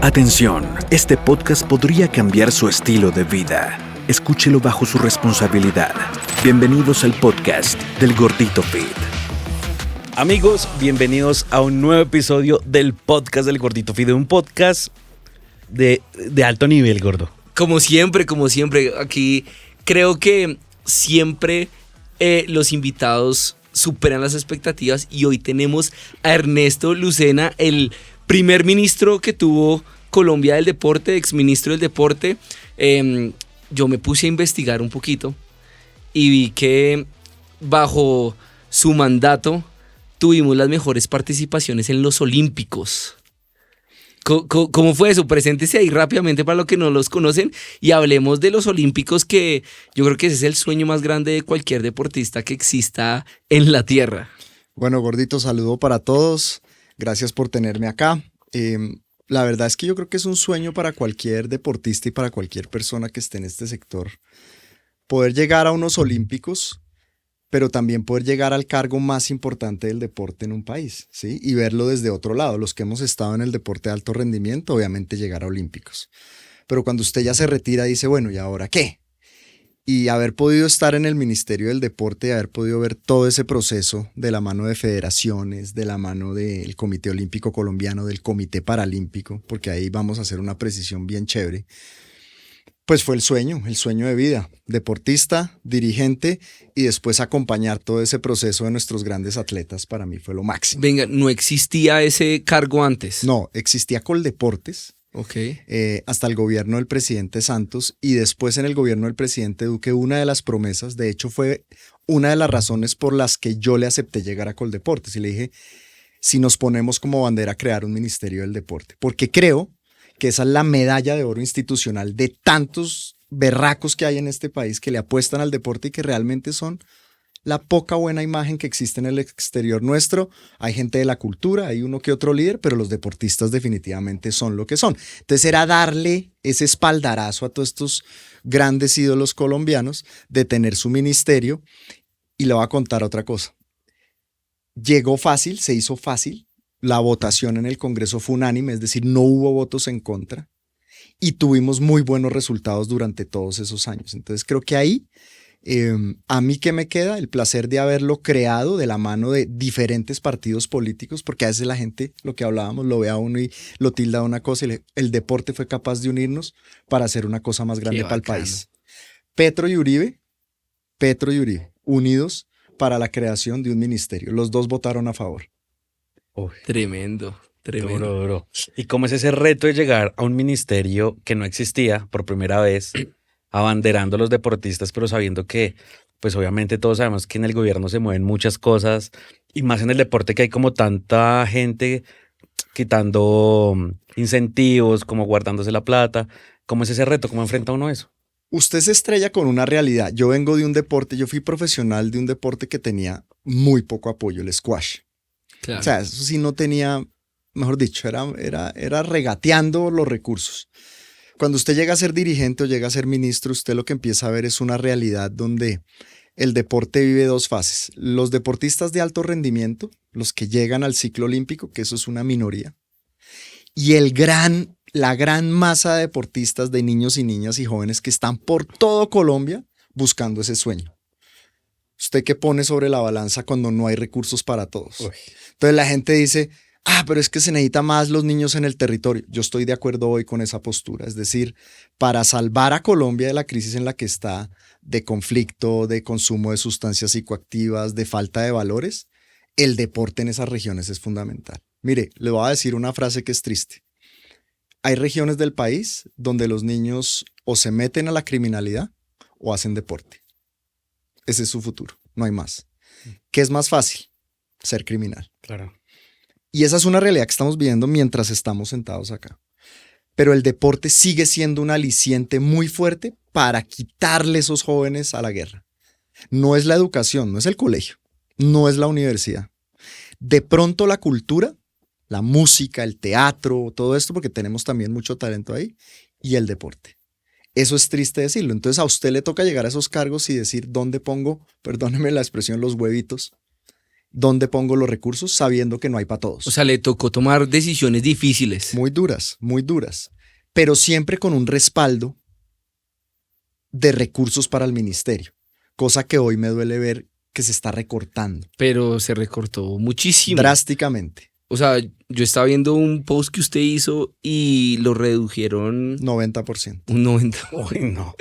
Atención, este podcast podría cambiar su estilo de vida. Escúchelo bajo su responsabilidad. Bienvenidos al podcast del Gordito Fit. Amigos, bienvenidos a un nuevo episodio del podcast del Gordito Fit, un podcast de alto nivel, gordo. Como siempre, aquí creo que siempre los invitados superan las expectativas y hoy tenemos a Ernesto Lucena, el primer ministro que tuvo Colombia del deporte, exministro del deporte. Yo me puse a investigar un poquito y vi que bajo su mandato tuvimos las mejores participaciones en los Olímpicos. ¿Cómo fue eso? Preséntese ahí rápidamente para los que no los conocen y hablemos de los Olímpicos, que yo creo que ese es el sueño más grande de cualquier deportista que exista en la tierra. Bueno, Gordito, saludo para todos. Gracias por tenerme acá. La verdad es que yo creo que es un sueño para cualquier deportista y para cualquier persona que esté en este sector poder llegar a unos Olímpicos, pero también poder llegar al cargo más importante del deporte en un país, ¿sí? Y verlo desde otro lado. Los que hemos estado en el deporte de alto rendimiento, obviamente llegar a Olímpicos. Pero cuando usted ya se retira, dice, bueno, ¿y ahora qué? Y haber podido estar en el Ministerio del Deporte, haber podido ver todo ese proceso de la mano de federaciones, de la mano del Comité Olímpico Colombiano, del Comité Paralímpico, porque ahí vamos a hacer una precisión bien chévere, pues fue el sueño de vida, deportista, dirigente y después acompañar todo ese proceso de nuestros grandes atletas, para mí fue lo máximo. Venga, ¿no existía ese cargo antes? No, existía Coldeportes. Okay. Hasta el gobierno del presidente Santos, y después en el gobierno del presidente Duque, una de las promesas, de hecho fue una de las razones por las que yo le acepté llegar a Coldeportes y le dije, si nos ponemos como bandera crear un ministerio del deporte, porque creo que esa es la medalla de oro institucional de tantos berracos que hay en este país que le apuestan al deporte y que realmente son la poca buena imagen que existe en el exterior nuestro. Hay gente de la cultura, hay uno que otro líder, pero los deportistas definitivamente son lo que son. Entonces era darle ese espaldarazo a todos estos grandes ídolos colombianos de tener su ministerio. Y le voy a contar otra cosa. Llegó fácil, se hizo fácil. La votación en el Congreso fue unánime, es decir, no hubo votos en contra. Y tuvimos muy buenos resultados durante todos esos años. Entonces creo que ahí... a mí que me queda el placer de haberlo creado de la mano de diferentes partidos políticos, porque a veces la gente, lo que hablábamos, lo ve a uno y lo tilda de una cosa, y el deporte fue capaz de unirnos para hacer una cosa más grande para el país. Petro y Uribe, unidos para la creación de un ministerio. Los dos votaron a favor. Uy, Tremendo. duro. ¿Y cómo es ese reto de llegar a un ministerio que no existía por primera vez, abanderando a los deportistas, pero sabiendo que, pues obviamente todos sabemos que en el gobierno se mueven muchas cosas, y más en el deporte que hay como tanta gente quitando incentivos, como guardándose la plata? ¿Cómo es ese reto? ¿Cómo enfrenta uno eso? Usted se estrella con una realidad. Yo vengo de un deporte, yo fui profesional de un deporte que tenía muy poco apoyo, el squash. Claro. O sea, eso sí no tenía, mejor dicho, era regateando los recursos. Cuando usted llega a ser dirigente o llega a ser ministro, usted lo que empieza a ver es una realidad donde el deporte vive dos fases. Los deportistas de alto rendimiento, los que llegan al ciclo olímpico, que eso es una minoría, y la gran masa de deportistas, de niños y niñas y jóvenes que están por todo Colombia buscando ese sueño. ¿Usted qué pone sobre la balanza cuando no hay recursos para todos? Uy. Entonces la gente dice... pero es que se necesita más los niños en el territorio. Yo estoy de acuerdo hoy con esa postura. Es decir, para salvar a Colombia de la crisis en la que está, de conflicto, de consumo de sustancias psicoactivas, de falta de valores, el deporte en esas regiones es fundamental. Mire, le voy a decir una frase que es triste. Hay regiones del país donde los niños o se meten a la criminalidad o hacen deporte. Ese es su futuro, no hay más. ¿Qué es más fácil? Ser criminal. Claro. Y esa es una realidad que estamos viviendo mientras estamos sentados acá. Pero el deporte sigue siendo un aliciente muy fuerte para quitarle esos jóvenes a la guerra. No es la educación, no es el colegio, no es la universidad. De pronto la cultura, la música, el teatro, todo esto, porque tenemos también mucho talento ahí, y el deporte. Eso es triste decirlo. Entonces a usted le toca llegar a esos cargos y decir dónde pongo, perdóneme la expresión, los huevitos. ¿Dónde pongo los recursos? Sabiendo que no hay para todos. O sea, le tocó tomar decisiones difíciles. Muy duras, pero siempre con un respaldo de recursos para el ministerio, cosa que hoy me duele ver que se está recortando. Pero se recortó muchísimo. Drásticamente. O sea, yo estaba viendo un post que usted hizo y lo redujeron 90%. un 90. Uy, no.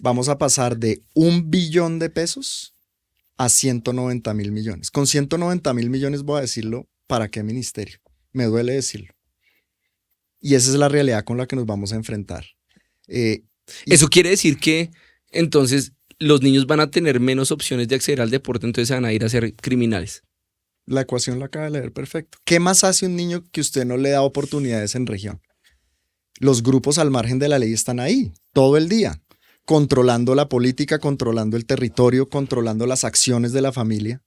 Vamos a pasar de 1 billón de pesos a 190.000 millones. Con 190.000 millones voy a decirlo, ¿para qué ministerio? Me duele decirlo. Y esa es la realidad con la que nos vamos a enfrentar. Eso quiere decir que entonces los niños van a tener menos opciones de acceder al deporte, entonces se van a ir a ser criminales. La ecuación la acaba de leer perfecto. ¿Qué más hace un niño que usted no le da oportunidades en región? Los grupos al margen de la ley están ahí todo el día, controlando la política, controlando el territorio, controlando las acciones de la familia.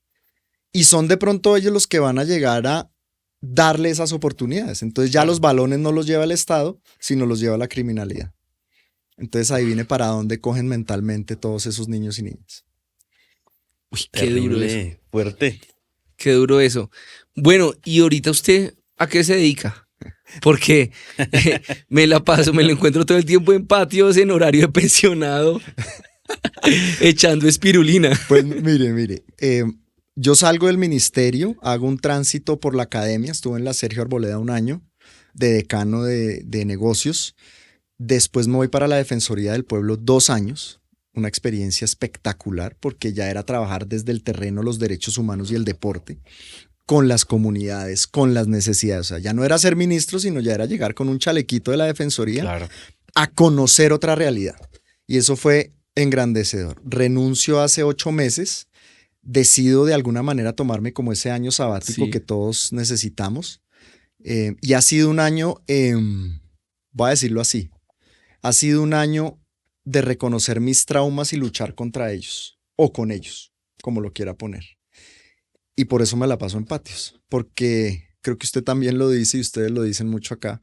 Y son de pronto ellos los que van a llegar a darle esas oportunidades. Entonces ya los balones no los lleva el Estado, sino los lleva la criminalidad. Entonces ahí viene para dónde cogen mentalmente todos esos niños y niñas. Uy, qué duro eso. Fuerte. Qué duro eso. Bueno, ¿y ahorita usted a qué se dedica? Porque me lo encuentro todo el tiempo en patios, en horario de pensionado, echando espirulina. Pues mire, yo salgo del ministerio, hago un tránsito por la academia, estuve en la Sergio Arboleda 1 año, de decano de negocios. Después me voy para la Defensoría del Pueblo 2 años, una experiencia espectacular porque ya era trabajar desde el terreno los derechos humanos y el deporte, con las comunidades, con las necesidades. O sea, ya no era ser ministro, sino ya era llegar con un chalequito de la Defensoría Claro. a conocer otra realidad. Y eso fue engrandecedor. Renuncio hace 8 meses, decido de alguna manera tomarme como ese año sabático que todos necesitamos. Y ha sido un año, voy a decirlo así, ha sido un año de reconocer mis traumas y luchar contra ellos, o con ellos, como lo quiera poner. Y por eso me la paso en patios, porque creo que usted también lo dice y ustedes lo dicen mucho acá.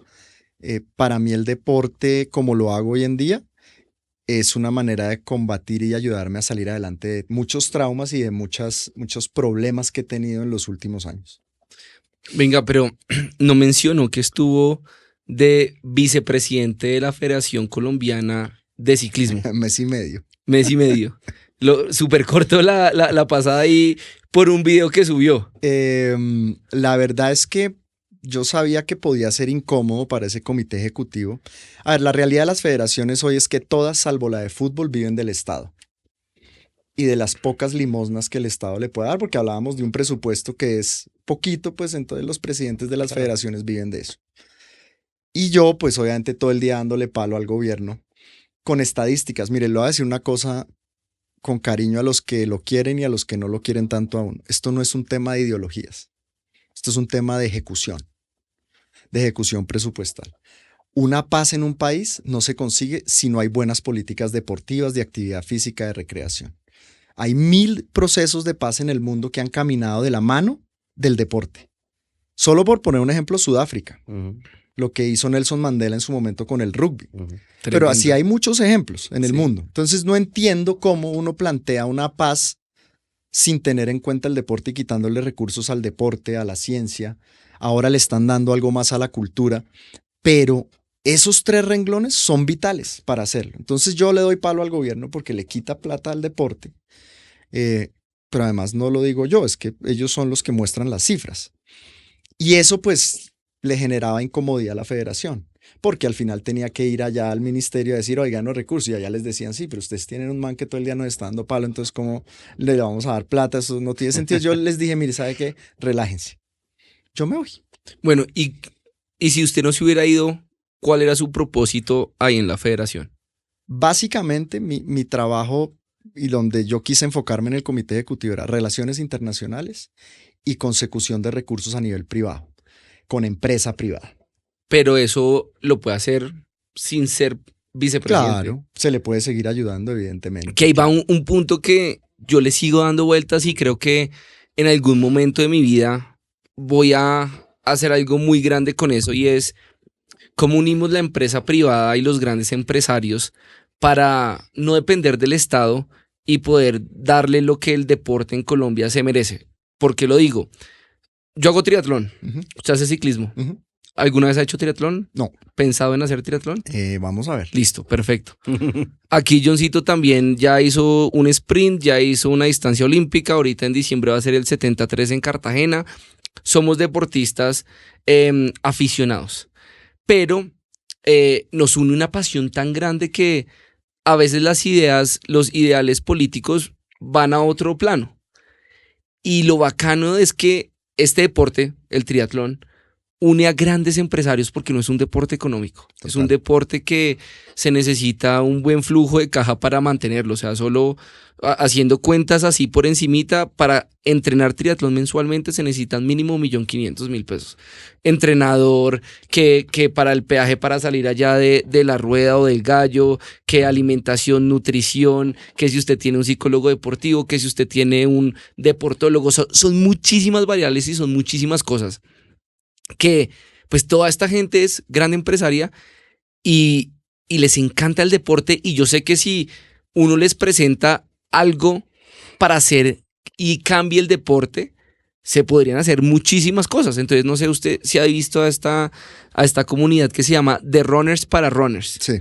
Para mí el deporte, como lo hago hoy en día, es una manera de combatir y ayudarme a salir adelante de muchos traumas y de muchos problemas que he tenido en los últimos años. Venga, pero no mencionó que estuvo de vicepresidente de la Federación Colombiana de Ciclismo. Mes y medio. Mes y medio. Súper corto la pasada ahí por un video que subió. La verdad es que yo sabía que podía ser incómodo para ese comité ejecutivo. A ver, la realidad de las federaciones hoy es que todas, salvo la de fútbol, viven del Estado. Y de las pocas limosnas que el Estado le puede dar, porque hablábamos de un presupuesto que es poquito, pues entonces los presidentes de las federaciones viven de eso. Y yo, pues obviamente todo el día dándole palo al gobierno con estadísticas. Mire, le voy a decir una cosa con cariño a los que lo quieren y a los que no lo quieren tanto aún. Esto no es un tema de ideologías. Esto es un tema de ejecución presupuestal. Una paz en un país no se consigue si no hay buenas políticas deportivas, de actividad física, de recreación. Hay 1000 procesos de paz en el mundo que han caminado de la mano del deporte. Solo por poner un ejemplo, Sudáfrica. Lo que hizo Nelson Mandela en su momento con el rugby. Pero así hay muchos ejemplos en el mundo. Entonces no entiendo cómo uno plantea una paz sin tener en cuenta el deporte y quitándole recursos al deporte, a la ciencia. Ahora le están dando algo más a la cultura, pero esos 3 renglones son vitales para hacerlo. Entonces yo le doy palo al gobierno porque le quita plata al deporte, pero además no lo digo yo, es que ellos son los que muestran las cifras. Y eso pues le generaba incomodidad a la federación, porque al final tenía que ir allá al ministerio a decir, oigan, los recursos, y allá les decían, sí, pero ustedes tienen un man que todo el día nos está dando palo, entonces ¿cómo le vamos a dar plata? Eso no tiene sentido. Yo les dije, mire, ¿sabe qué? Relájense. Yo me voy. Bueno, y si usted no se hubiera ido, ¿cuál era su propósito ahí en la federación? Básicamente mi trabajo y donde yo quise enfocarme en el comité ejecutivo era relaciones internacionales y consecución de recursos a nivel privado, con empresa privada. Pero eso lo puede hacer sin ser vicepresidente. Claro, se le puede seguir ayudando, evidentemente. Que ahí va un punto que yo le sigo dando vueltas y creo que en algún momento de mi vida voy a hacer algo muy grande con eso, y es cómo unimos la empresa privada y los grandes empresarios para no depender del Estado y poder darle lo que el deporte en Colombia se merece. ¿Por qué lo digo? Yo hago triatlón. Ujú, Usted hace ciclismo. ujú. ¿Alguna vez ha hecho triatlón? No, ¿Pensado en hacer triatlón? vamos a ver. Listo, perfecto. Aquí Johncito también ya hizo un sprint, ya hizo una distancia olímpica. Ahorita en diciembre va a ser el 73 en Cartagena. Somos deportistas aficionados. Pero nos une una pasión tan grande que a veces las ideas, los ideales políticos van a otro plano. Y lo bacano es que este deporte, el triatlón, une a grandes empresarios porque no es un deporte económico. Total. Es un deporte que se necesita un buen flujo de caja para mantenerlo. O sea, solo haciendo cuentas así por encimita, para entrenar triatlón mensualmente se necesitan mínimo 1.500.000 pesos. Entrenador, que para el peaje para salir allá de la rueda o del gallo, que alimentación, nutrición, que si usted tiene un psicólogo deportivo, que si usted tiene un deportólogo. Son muchísimas variables y son muchísimas cosas que pues toda esta gente es gran empresaria y les encanta el deporte, y yo sé que si uno les presenta algo para hacer y cambie el deporte, se podrían hacer muchísimas cosas. Entonces no sé usted si ha visto a esta comunidad que se llama The Runners para Runners. Sí.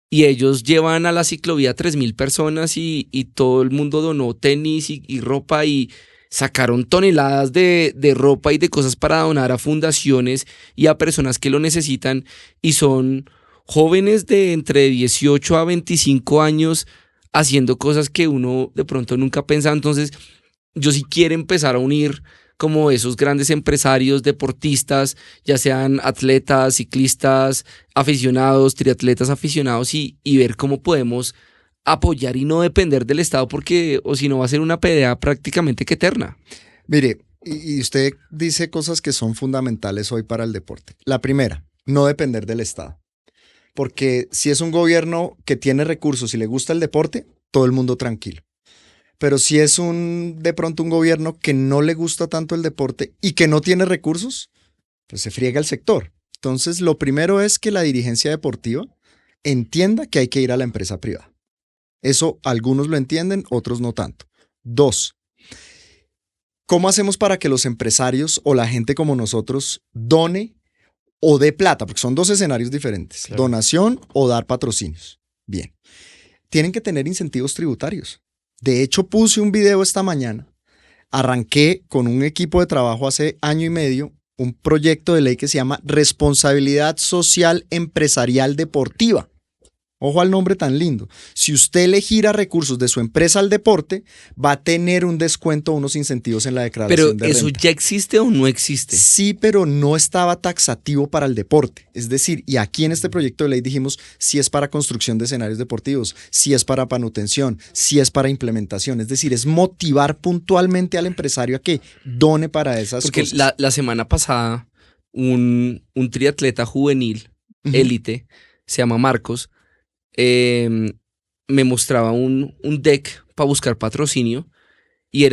Y ellos llevan a la ciclovía 3.000 personas y todo el mundo donó tenis y ropa, y sacaron toneladas de ropa y de cosas para donar a fundaciones y a personas que lo necesitan, y son jóvenes de entre 18 a 25 años haciendo cosas que uno de pronto nunca pensaba. Entonces yo sí quiero empezar a unir como esos grandes empresarios, deportistas, ya sean atletas, ciclistas, aficionados, triatletas aficionados, y ver cómo podemos apoyar y no depender del Estado, porque o si no va a ser una pelea prácticamente que eterna. Mire, y usted dice cosas que son fundamentales hoy para el deporte. La primera, no depender del Estado. Porque si es un gobierno que tiene recursos y le gusta el deporte, todo el mundo tranquilo. Pero si es de pronto un gobierno que no le gusta tanto el deporte y que no tiene recursos, pues se friega el sector. Entonces, lo primero es que la dirigencia deportiva entienda que hay que ir a la empresa privada. Eso algunos lo entienden, otros no tanto. 2, ¿cómo hacemos para que los empresarios o la gente como nosotros done o dé plata? Porque son dos escenarios diferentes. Claro. Donación o dar patrocinios. Bien. Tienen que tener incentivos tributarios. De hecho, puse un video esta mañana. Arranqué con un equipo de trabajo hace año y medio un proyecto de ley que se llama Responsabilidad Social Empresarial Deportiva. Ojo al nombre tan lindo. Si usted le gira recursos de su empresa al deporte, va a tener un descuento, unos incentivos en la declaración Pero de ¿eso renta. ya existe o no existe? Sí, pero no estaba taxativo para el deporte. Es decir, y aquí en este proyecto de ley dijimos si es para construcción de escenarios deportivos, si es para manutención, si es para implementación. Es decir, es motivar puntualmente al empresario a que done para esas Porque cosas. la semana pasada un triatleta juvenil, Ujú. élite, se llama Marcos, me mostraba un deck para buscar patrocinio, y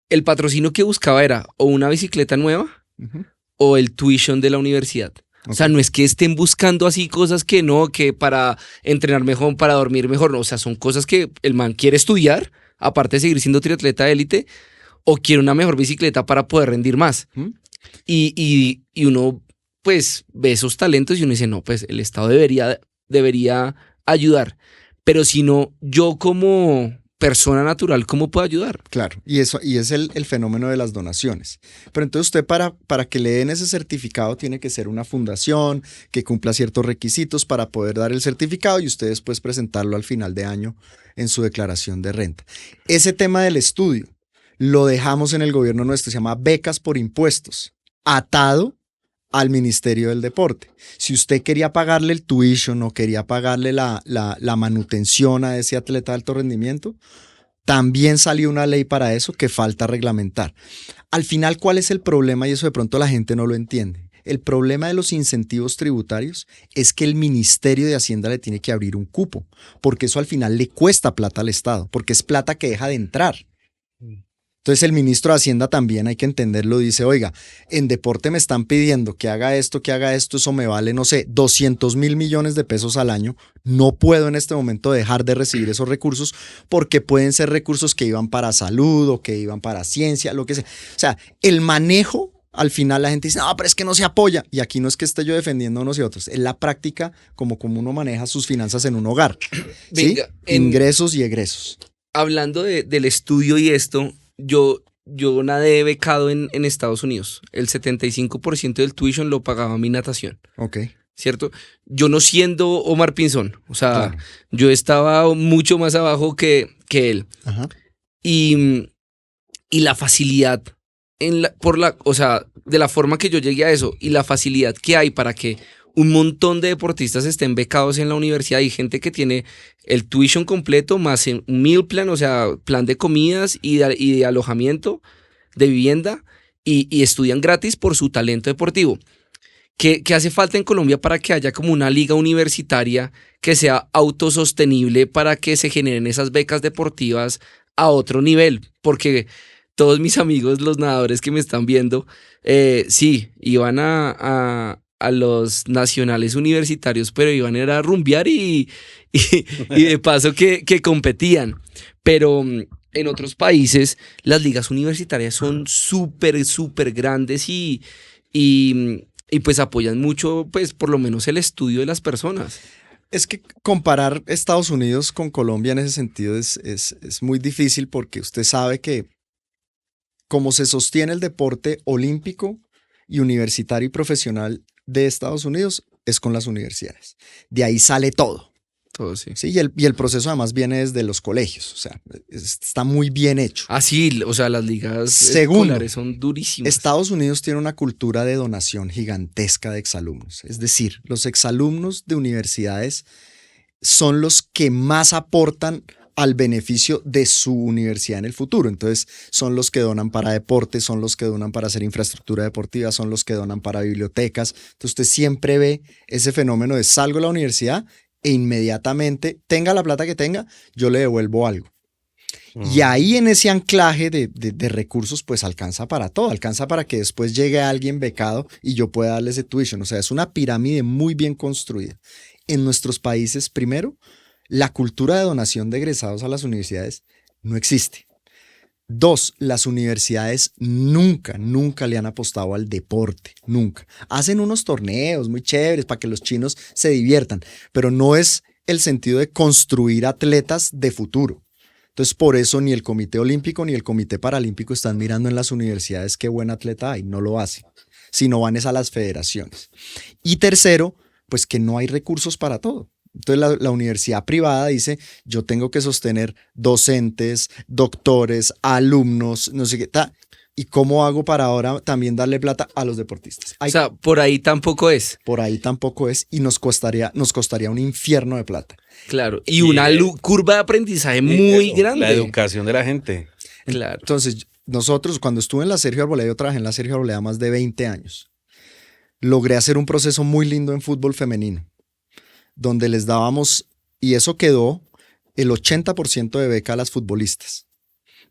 el patrocinio que buscaba era o una bicicleta nueva Ujú. o el tuition de la universidad. O sea, Ok. no es que estén buscando así cosas que no, que para entrenar mejor, para dormir mejor, no. O sea, son cosas que el man quiere estudiar, aparte de seguir siendo triatleta élite, o quiere una mejor bicicleta para poder rendir más. Ujú. Y uno, pues, ve esos talentos y uno dice, no, pues el Estado debería ayudar. Pero si no, yo como persona natural, ¿cómo puedo ayudar? Claro, y es el fenómeno de las donaciones. Pero entonces usted para que le den ese certificado tiene que ser una fundación que cumpla ciertos requisitos para poder dar el certificado y usted después presentarlo al final de año en su declaración de renta. Ese tema del estudio lo dejamos en el gobierno nuestro, se llama becas por impuestos, atado al Ministerio del Deporte. Si usted quería pagarle el tuition o quería pagarle la manutención a ese atleta de alto rendimiento, también salió una ley para eso que falta reglamentar. Al final, ¿cuál es el problema? Y eso de pronto la gente no lo entiende. El problema de los incentivos tributarios es que el Ministerio de Hacienda le tiene que abrir un cupo, porque eso al final le cuesta plata al Estado, porque es plata que deja de entrar. Entonces el ministro de Hacienda también, hay que entenderlo, dice, oiga, en deporte me están pidiendo que haga esto, eso me vale, no sé, 200.000 millones de pesos al año. No puedo en este momento dejar de recibir esos recursos porque pueden ser recursos que iban para salud o que iban para ciencia, lo que sea. O sea, el manejo, al final la gente dice, no, pero es que no se apoya. Y aquí no es que esté yo defendiendo a unos y otros, es la práctica como uno maneja sus finanzas en un hogar. Venga, ¿sí? Ingresos y egresos. Hablando del estudio y esto, yo nadé becado en Estados Unidos. El 75% del tuition lo pagaba mi natación. Ok. ¿Cierto? Yo no siendo Omar Pinzón, o sea, Claro. yo estaba mucho más abajo que él. Ajá. Y la facilidad, o sea, de la forma que yo llegué a eso y la facilidad que hay para que un montón de deportistas estén becados en la universidad. Hay gente que tiene el tuition completo más un meal plan, o sea, plan de comidas y de alojamiento, de vivienda, y estudian gratis por su talento deportivo. ¿Qué hace falta en Colombia para que haya como una liga universitaria que sea autosostenible para que se generen esas becas deportivas a otro nivel? Porque todos mis amigos, los nadadores que me están viendo, sí, iban a los nacionales universitarios, pero iban a rumbear y de paso que competían. Pero en otros países las ligas universitarias son súper, súper grandes y pues apoyan mucho, pues por lo menos el estudio de las personas. Es que comparar Estados Unidos con Colombia en ese sentido es muy difícil porque usted sabe que como se sostiene el deporte olímpico y universitario y profesional de Estados Unidos es con las universidades. De ahí sale todo. Todo, sí. Sí, y el proceso además viene desde los colegios, o sea, está muy bien hecho. Ah, sí, o sea, las ligas Segundo, escolares son durísimas. Estados Unidos tiene una cultura de donación gigantesca de exalumnos. Es decir, los exalumnos de universidades son los que más aportan al beneficio de su universidad en el futuro. Entonces, son los que donan para deportes, son los que donan para hacer infraestructura deportiva, son los que donan para bibliotecas. Entonces, usted siempre ve ese fenómeno de salgo de la universidad e inmediatamente, tenga la plata que tenga, yo le devuelvo algo. Y ahí en ese anclaje de recursos, pues alcanza para todo, alcanza para que después llegue alguien becado y yo pueda darle ese tuition. O sea, es una pirámide muy bien construida. En nuestros países, primero, la cultura de donación de egresados a las universidades no existe. Dos, las universidades nunca le han apostado al deporte, nunca. Hacen unos torneos muy chéveres para que los chinos se diviertan, pero no es el sentido de construir atletas de futuro. Entonces, por eso ni el Comité Olímpico ni el Comité Paralímpico están mirando en las universidades qué buen atleta hay, no lo hacen, sino van es a las federaciones. Y tercero, pues que no hay recursos para todo. Entonces la universidad privada dice, yo tengo que sostener docentes, doctores, alumnos, no sé qué, ¿y cómo hago para ahora también darle plata a los deportistas? O sea, por ahí tampoco es. Por ahí tampoco es y nos costaría un infierno de plata. Claro, y una curva de aprendizaje muy grande. La educación de la gente. Claro. Entonces, nosotros cuando estuve en la Sergio Arboleda, yo trabajé en la Sergio Arboleda más de 20 años, logré hacer un proceso muy lindo en fútbol femenino, donde les dábamos, y eso quedó, el 80% de beca a las futbolistas.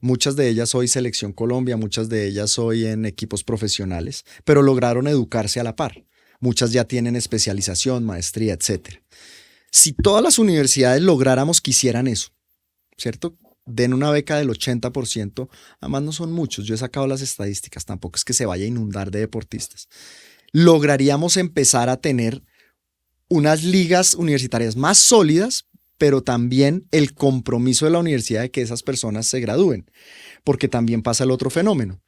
Muchas de ellas hoy Selección Colombia, muchas de ellas hoy en equipos profesionales, pero lograron educarse a la par. Muchas ya tienen especialización, maestría, etc. Si todas las universidades lográramos que hicieran eso, ¿cierto? Den una beca del 80%, además no son muchos, yo he sacado las estadísticas, tampoco es que se vaya a inundar de deportistas. Lograríamos empezar a tener unas ligas universitarias más sólidas, pero también el compromiso de la universidad de que esas personas se gradúen, porque también pasa el otro fenómeno,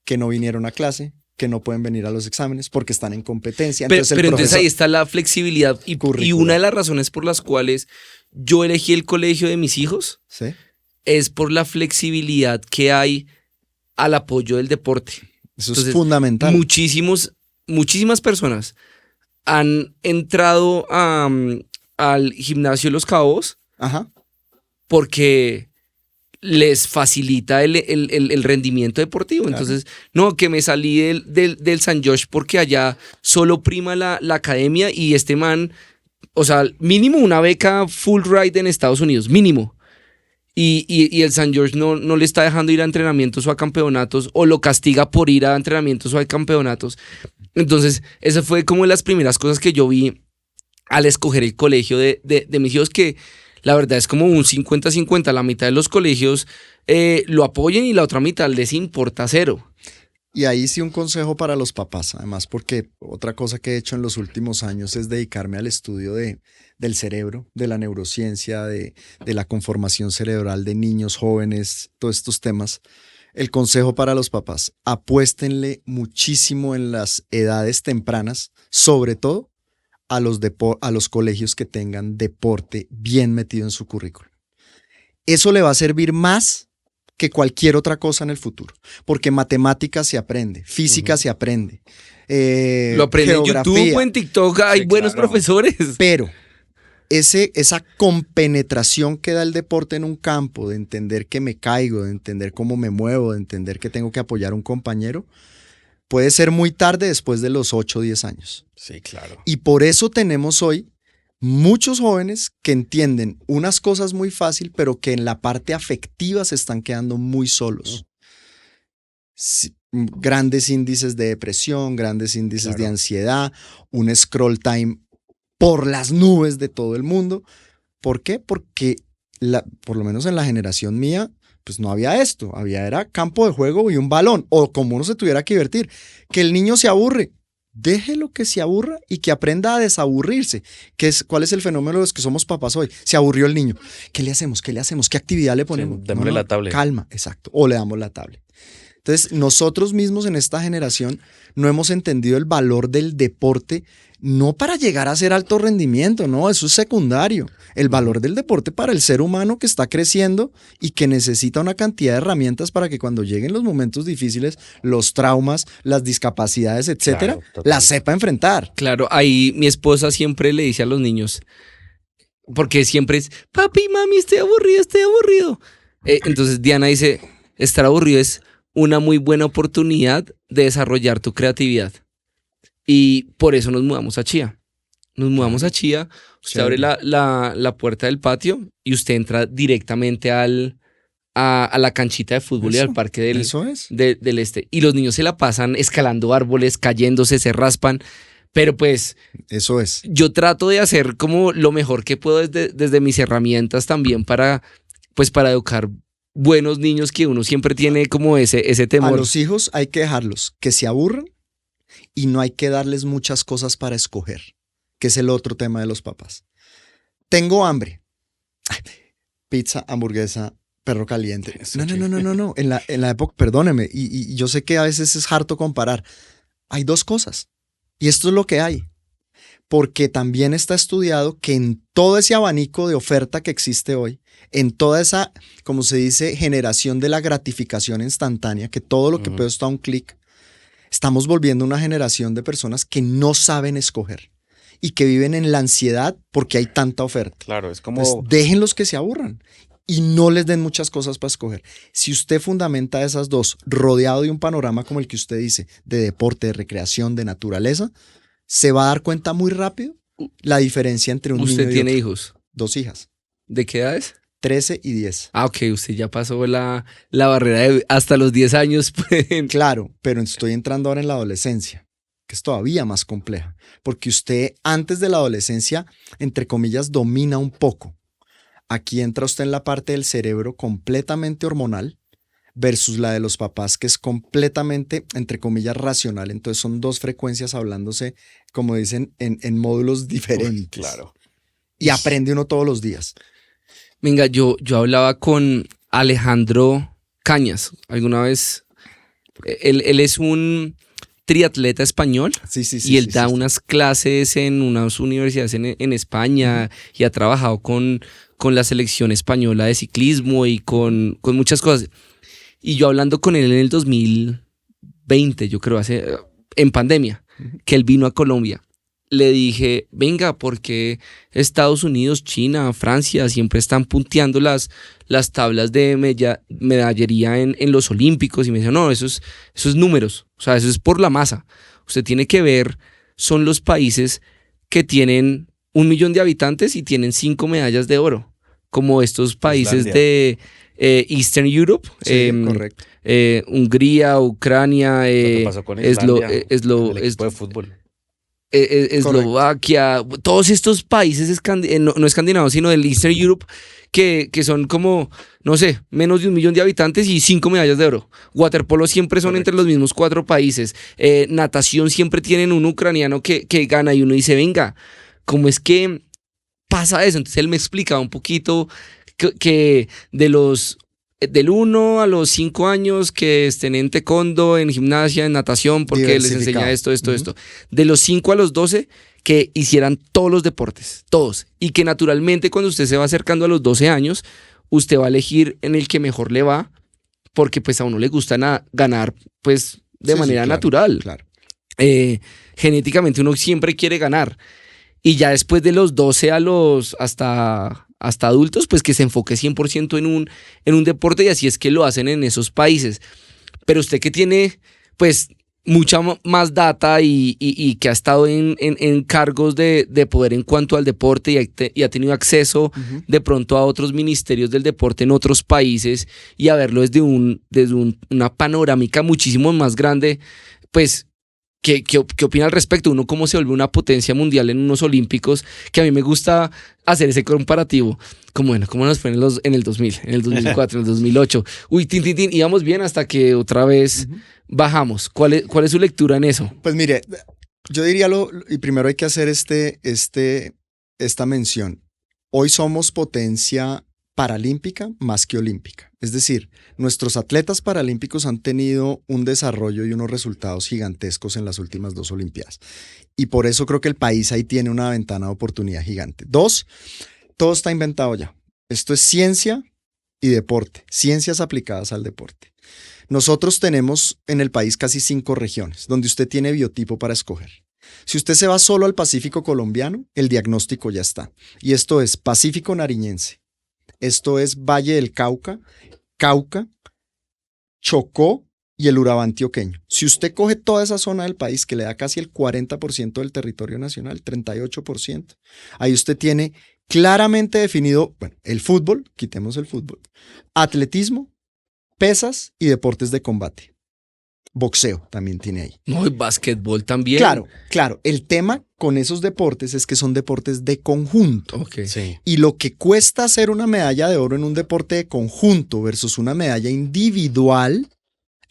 que no vinieron a clase, que no pueden venir a los exámenes porque están en competencia. Entonces ahí está la flexibilidad y una de las razones por las cuales yo elegí el colegio de mis hijos, ¿sí?, es por la flexibilidad que hay al apoyo del deporte. Eso es fundamental. Muchísimas personas han entrado al gimnasio Los Cabos. Ajá. Porque les facilita el rendimiento deportivo. Claro. Entonces, no, que me salí del San Josh porque allá solo prima la academia y este man, o sea, mínimo una beca full ride en Estados Unidos, mínimo. y el San George no le está dejando ir a entrenamientos o a campeonatos, o lo castiga por ir a entrenamientos o a campeonatos. Entonces, esa fue como las primeras cosas que yo vi al escoger el colegio de mis hijos, que la verdad es como un 50-50. La mitad de los colegios lo apoyan y la otra mitad les importa cero. Y ahí sí un consejo para los papás, además, porque otra cosa que he hecho en los últimos años es dedicarme al estudio del cerebro, de la neurociencia, de la conformación cerebral de niños, jóvenes, todos estos temas. El consejo para los papás: apuéstenle muchísimo en las edades tempranas, sobre todo a los colegios que tengan deporte bien metido en su currículum. Eso le va a servir más que cualquier otra cosa en el futuro, porque matemáticas se aprende, física se aprende, Lo aprende en geografía, YouTube o en TikTok, hay buenos profesores. pero esa compenetración que da el deporte en un campo, de entender que me caigo, de entender cómo me muevo, de entender que tengo que apoyar a un compañero, puede ser muy tarde, después de los 8 o 10 años. Sí, claro. Y por eso tenemos hoy muchos jóvenes que entienden unas cosas muy fácil, pero que en la parte afectiva se están quedando muy solos. Sí, grandes índices de depresión, grandes índices de ansiedad, un scroll time por las nubes de todo el mundo. ¿Por qué? Porque por lo menos en la generación mía, pues no había esto. Era campo de juego y un balón, o como uno se tuviera que divertir. Que el niño se aburre, déjelo que se aburra y que aprenda a desaburrirse. ¿Cuál es el fenómeno de los que somos papás hoy? Se aburrió el niño. ¿Qué le hacemos? ¿Qué actividad le ponemos? Sí, démosle la tablet. Calma, exacto. O le damos la tablet. Entonces, nosotros mismos en esta generación no hemos entendido el valor del deporte, no para llegar a ser alto rendimiento, no, eso es secundario. El valor del deporte para el ser humano que está creciendo y que necesita una cantidad de herramientas para que cuando lleguen los momentos difíciles, los traumas, las discapacidades, etcétera, Claro, las sepa enfrentar. Claro, ahí mi esposa siempre le dice a los niños, porque siempre es, papi, mami, estoy aburrido. Entonces Diana dice, estar aburrido es una muy buena oportunidad de desarrollar tu creatividad. Y por eso nos mudamos a Chía. Usted abre la puerta del patio y usted entra directamente a la canchita de fútbol y al parque del este. Y los niños se la pasan escalando árboles, cayéndose, se raspan. Pero pues eso es. Yo trato de hacer como lo mejor que puedo desde mis herramientas también para educar buenos niños, que uno siempre tiene como ese temor. A los hijos hay que dejarlos que se aburran y no hay que darles muchas cosas para escoger, que es el otro tema de los papás. Tengo hambre. Pizza, hamburguesa, perro caliente. No. En la época, perdóneme, y yo sé que a veces es harto comparar. Hay dos cosas. Y esto es lo que hay. Porque también está estudiado que en todo ese abanico de oferta que existe hoy, en toda esa, como se dice, generación de la gratificación instantánea, que todo lo que puedo está a un clic, estamos volviendo una generación de personas que no saben escoger y que viven en la ansiedad porque hay tanta oferta. Claro, es como... Entonces, déjenlos que se aburran y no les den muchas cosas para escoger. Si usted fundamenta esas dos, rodeado de un panorama como el que usted dice, de deporte, de recreación, de naturaleza, se va a dar cuenta muy rápido la diferencia entre un niño y otro. ¿Usted tiene hijos? 2 hijas. ¿De qué edades? 13 y 10. Ah, ok, usted ya pasó la barrera de hasta los 10 años. Claro, pero estoy entrando ahora en la adolescencia, que es todavía más compleja, porque usted antes de la adolescencia, entre comillas, domina un poco. Aquí entra usted en la parte del cerebro completamente hormonal versus la de los papás, que es completamente, entre comillas, racional. Entonces son dos frecuencias hablándose, como dicen, en módulos diferentes. Claro. Y aprende uno todos los días. Venga, yo hablaba con Alejandro Cañas alguna vez. Él es un triatleta español. Sí, y él da unas clases en unas universidades en España y ha trabajado con la selección española de ciclismo y con muchas cosas. Y yo hablando con él en el 2020, yo creo, en pandemia, que él vino a Colombia, le dije, venga, porque Estados Unidos, China, Francia siempre están punteando las tablas de medallería en los olímpicos? Y me dice, no, eso es números, o sea, eso es por la masa. Usted tiene que ver, son los países que tienen 1 millón de habitantes y tienen 5 medallas de oro. como estos países Islandia. de Eastern Europe, Sí, correcto. Hungría, Ucrania, Lo que pasó con Islandia, el equipo de fútbol. Eslovaquia, todos estos países no escandinavos, sino del Eastern Europe, que son como, no sé, menos de 1 millón de habitantes y 5 medallas de oro. Waterpolo siempre son entre los mismos 4 países. Natación siempre tienen un ucraniano que gana y uno dice, venga, ¿cómo es que pasa eso? Entonces él me explicaba un poquito que del 1 a los 5 años que estén en taekwondo, en gimnasia, en natación, porque les enseña esto. De los 5 a los 12, que hicieran todos los deportes, todos. Y que naturalmente cuando usted se va acercando a los 12 años, usted va a elegir en el que mejor le va, porque pues a uno le gusta ganar pues de manera natural. Claro. Genéticamente uno siempre quiere ganar. Y ya después de los 12 hasta adultos, pues que se enfoque 100% en un deporte, y así es que lo hacen en esos países. Pero usted que tiene pues mucha más data y que ha estado en cargos de poder en cuanto al deporte y ha tenido acceso de pronto a otros ministerios del deporte en otros países y a verlo desde una panorámica muchísimo más grande, pues ¿qué opina al respecto? Uno cómo se vuelve una potencia mundial en unos olímpicos, que a mí me gusta hacer ese comparativo, como nos fue en el 2000, en el 2004, en el 2008. Uy, íbamos bien hasta que otra vez bajamos. ¿Cuál es su lectura en eso? Pues mire, yo diría y primero hay que hacer esta mención. Hoy somos potencia paralímpica más que olímpica. Es decir, nuestros atletas paralímpicos han tenido un desarrollo y unos resultados gigantescos en las últimas 2 Olimpiadas. Y por eso creo que el país ahí tiene una ventana de oportunidad gigante. 2, todo está inventado ya. Esto es ciencia y deporte, ciencias aplicadas al deporte. Nosotros tenemos en el país casi 5 regiones donde usted tiene biotipo para escoger. Si usted se va solo al Pacífico colombiano, el diagnóstico ya está. Y esto es Pacífico nariñense. Esto es Valle del Cauca, Chocó y el Urabá antioqueño. Si usted coge toda esa zona del país, que le da casi el 40% del territorio nacional, 38%, ahí usted tiene claramente definido, el fútbol, quitemos el fútbol, atletismo, pesas y deportes de combate. Boxeo también tiene ahí. No, y básquetbol también. Claro. El tema con esos deportes es que son deportes de conjunto. Okay. Sí. Y lo que cuesta hacer una medalla de oro en un deporte de conjunto versus una medalla individual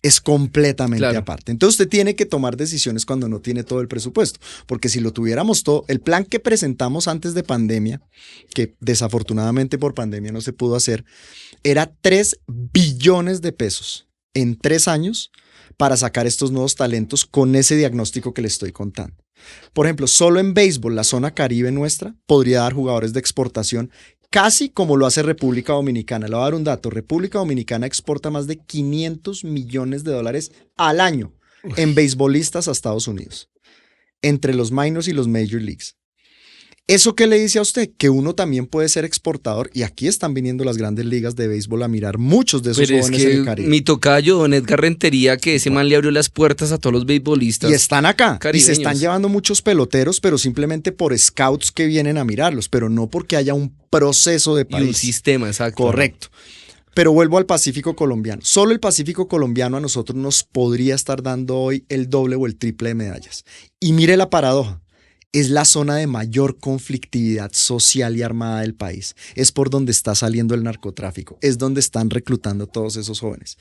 es completamente aparte. Entonces usted tiene que tomar decisiones cuando no tiene todo el presupuesto, porque si lo tuviéramos todo, el plan que presentamos antes de pandemia, que desafortunadamente por pandemia no se pudo hacer, era 3 billones de pesos en 3 años para sacar estos nuevos talentos con ese diagnóstico que le estoy contando. Por ejemplo, solo en béisbol, la zona Caribe nuestra podría dar jugadores de exportación casi como lo hace República Dominicana. Le voy a dar un dato. República Dominicana exporta más de $500 millones al año en beisbolistas a Estados Unidos, entre los minors y los major leagues. ¿Eso qué le dice a usted? Que uno también puede ser exportador, y aquí están viniendo las grandes ligas de béisbol a mirar muchos de esos jóvenes en el Caribe. Mi tocayo, don Edgar Rentería, que ese man le abrió las puertas a todos los beisbolistas. Y están acá, caribeños. y se están llevando muchos peloteros, pero simplemente por scouts que vienen a mirarlos, pero no porque haya un proceso de país. Y un sistema, exacto. Correcto. Pero vuelvo al Pacífico colombiano. Solo el Pacífico colombiano a nosotros nos podría estar dando hoy el doble o el triple de medallas. Y mire la paradoja. Es la zona de mayor conflictividad social y armada del país. Es por donde está saliendo el narcotráfico. Es donde están reclutando todos esos jóvenes.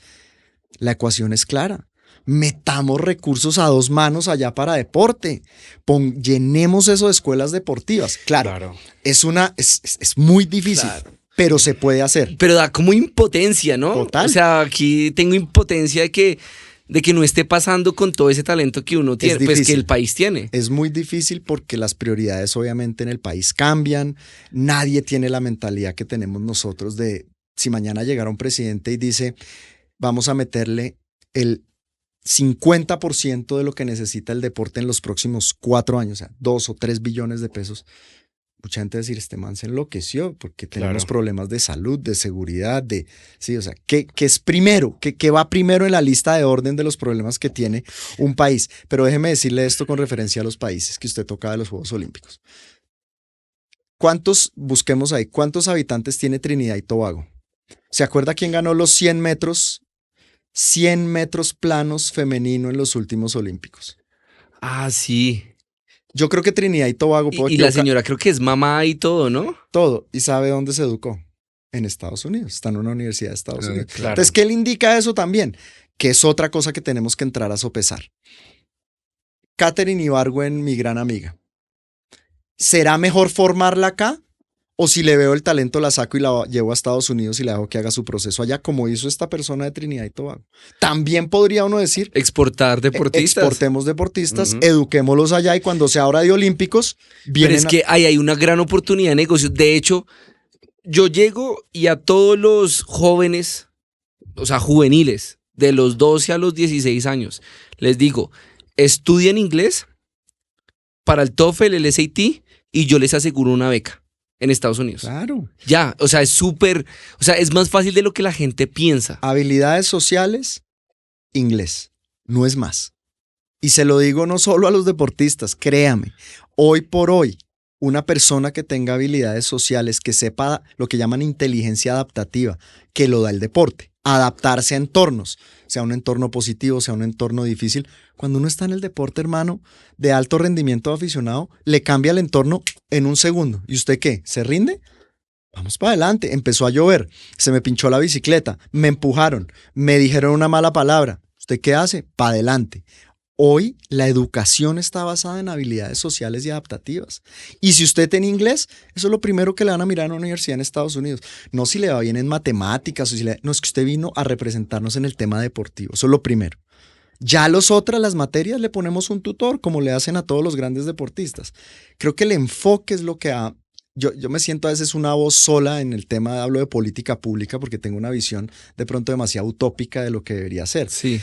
La ecuación es clara. Metamos recursos a 2 manos allá para deporte. Llenemos eso de escuelas deportivas. Claro. Es muy difícil. Claro. Pero se puede hacer. Pero da como impotencia, ¿no? Total. O sea, aquí tengo impotencia de que no esté pasando con todo ese talento que uno tiene, pues que el país tiene. Es muy difícil porque las prioridades obviamente en el país cambian. Nadie tiene la mentalidad que tenemos nosotros de si mañana llegara un presidente y dice vamos a meterle el 50% de lo que necesita el deporte en los próximos 4 años, o sea, 2 o 3 billones de pesos. Mucha gente va a decir, este man se enloqueció porque tenemos problemas de salud, de seguridad, sí, o sea, ¿qué es primero? ¿Qué va primero en la lista de orden de los problemas que tiene un país? Pero déjeme decirle esto con referencia a los países que usted toca de los Juegos Olímpicos. busquemos ahí, cuántos habitantes tiene Trinidad y Tobago? ¿Se acuerda quién ganó los 100 metros planos femenino en los últimos Olímpicos? Ah, sí. Yo creo que Trinidad y Tobago Y la señora creo que es mamá y todo, ¿no? todo. ¿Y sabe dónde se educó? En Estados Unidos. Está en una universidad de Estados Unidos. Claro. Entonces, ¿qué le indica eso también? Que es otra cosa que tenemos que entrar a sopesar. Katherine Ibargüen, mi gran amiga. ¿Será mejor formarla acá? O si le veo el talento, la saco y la llevo a Estados Unidos y la dejo que haga su proceso allá, como hizo esta persona de Trinidad y Tobago. También podría uno decir, Exportar deportistas. exportemos deportistas, eduquémoslos allá y cuando sea hora de Olímpicos, vienen. Pero es que ahí hay una gran oportunidad de negocio. De hecho, yo llego y a todos los jóvenes, o sea, juveniles, de los 12 a los 16 años, les digo, estudien inglés para el TOEFL, el SAT, y yo les aseguro una beca en Estados Unidos. Claro. Ya, o sea, es más fácil de lo que la gente piensa. Habilidades sociales, inglés, no es más. Y se lo digo no solo a los deportistas, créame, hoy por hoy, una persona que tenga habilidades sociales, que sepa lo que llaman inteligencia adaptativa, que lo da el deporte, adaptarse a entornos, sea un entorno positivo, sea un entorno difícil. Cuando uno está en el deporte, hermano, de alto rendimiento aficionado, le cambia el entorno en un segundo. ¿Y usted qué? ¿Se rinde? Vamos para adelante. Empezó a llover, se me pinchó la bicicleta, me empujaron, me dijeron una mala palabra. ¿Usted qué hace? Para adelante. Hoy la educación está basada en habilidades sociales y adaptativas. Y si usted tiene inglés, eso es lo primero que le van a mirar en una universidad en Estados Unidos. No si le va bien en matemáticas, no, es que usted vino a representarnos en el tema deportivo. Eso es lo primero. Ya las materias, le ponemos un tutor, como le hacen a todos los grandes deportistas. Creo que el enfoque es lo que yo me siento a veces una voz sola en el tema, hablo de política pública, porque tengo una visión de pronto demasiado utópica de lo que debería ser. Sí.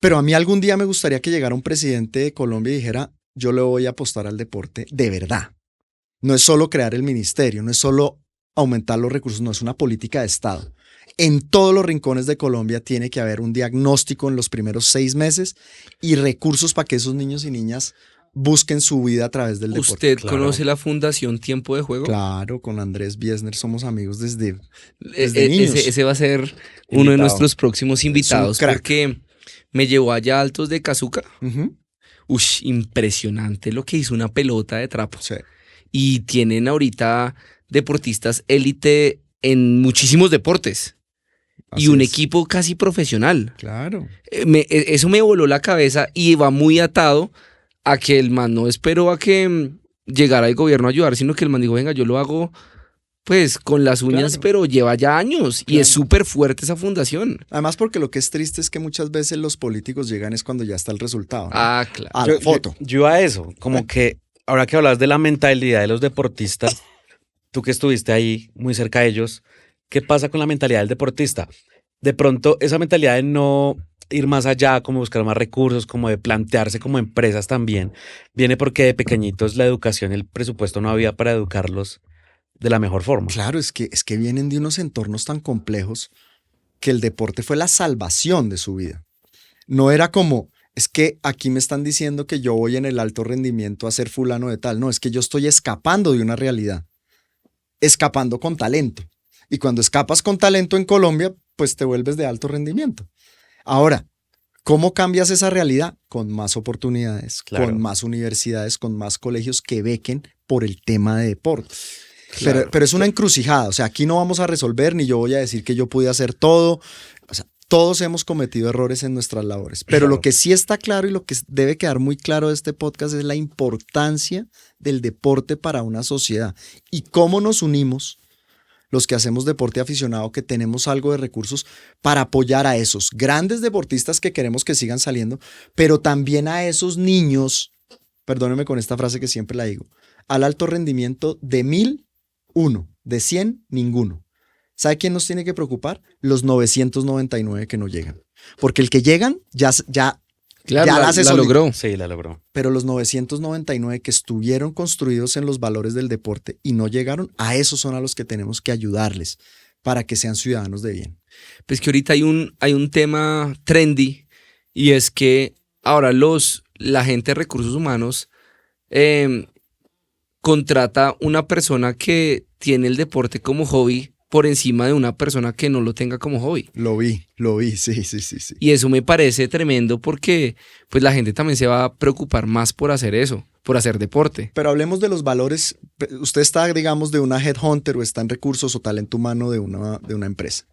Pero a mí algún día me gustaría que llegara un presidente de Colombia y dijera, yo le voy a apostar al deporte de verdad. No es solo crear el ministerio, no es solo aumentar los recursos, no, es una política de Estado. En todos los rincones de Colombia tiene que haber un diagnóstico en los primeros 6 meses y recursos para que esos niños y niñas busquen su vida a través del deporte. ¿Usted conoce la Fundación Tiempo de Juego? Claro, con Andrés Biesner somos amigos desde niños. Ese va a ser uno de nuestros próximos invitados, porque me llevó allá a Altos de Cazuca. Ush, impresionante lo que hizo una pelota de trapo. Sí. Y tienen ahorita deportistas élite en muchísimos deportes. Así y un es. equipo casi profesional. Claro. Eso me voló la cabeza y va muy atado a que el man no esperó a que llegara el gobierno a ayudar, sino que el man dijo, venga, yo lo hago pues con las uñas, Claro. pero lleva ya años y Claro. es súper fuerte esa fundación. Además, porque lo que es triste es que muchas veces los políticos llegan es cuando ya está el resultado, ¿no? Ah, claro. A la foto. Yo a eso, como que ahora que hablas de la mentalidad de los deportistas, tú que estuviste ahí muy cerca de ellos, ¿qué pasa con la mentalidad del deportista? De pronto esa mentalidad de no ir más allá, como buscar más recursos, como de plantearse como empresas también, viene porque de pequeñitos la educación, el presupuesto no había para educarlos de la mejor forma. Claro, es que vienen de unos entornos tan complejos que el deporte fue la salvación de su vida. No era como, es que aquí me están diciendo que yo voy en el alto rendimiento a ser fulano de tal. No, es que yo estoy escapando de una realidad, escapando con talento. Y cuando escapas con talento en Colombia, pues te vuelves de alto rendimiento. Ahora, ¿cómo cambias esa realidad? Con más oportunidades, Claro. con más universidades, con más colegios que bequen por el tema de deporte. Claro. Pero es una encrucijada, o sea, aquí no vamos a resolver, ni yo voy a decir que yo pude hacer todo, o sea, todos hemos cometido errores en nuestras labores, pero Claro. lo que sí está claro y lo que debe quedar muy claro de este podcast es la importancia del deporte para una sociedad y cómo nos unimos los que hacemos deporte aficionado, que tenemos algo de recursos para apoyar a esos grandes deportistas que queremos que sigan saliendo, pero también a esos niños, perdónenme con esta frase que siempre la digo, al alto rendimiento de 1000, uno, de 100, ninguno. ¿Sabe quién nos tiene que preocupar? Los 999 que no llegan. Porque el que llegan ya Claro, ya la hace solito. logró. Sí, la logró. Pero los 999 que estuvieron construidos en los valores del deporte y no llegaron, a esos son a los que tenemos que ayudarles para que sean ciudadanos de bien. Pues que ahorita hay un tema trendy y es que ahora la gente de recursos humanos contrata una persona que tiene el deporte como hobby por encima de una persona que no lo tenga como hobby. Lo vi, sí. Y eso me parece tremendo porque pues la gente también se va a preocupar más por hacer eso, por hacer deporte. Pero hablemos de los valores. Usted está, digamos, de una headhunter o está en recursos o talento humano de una empresa.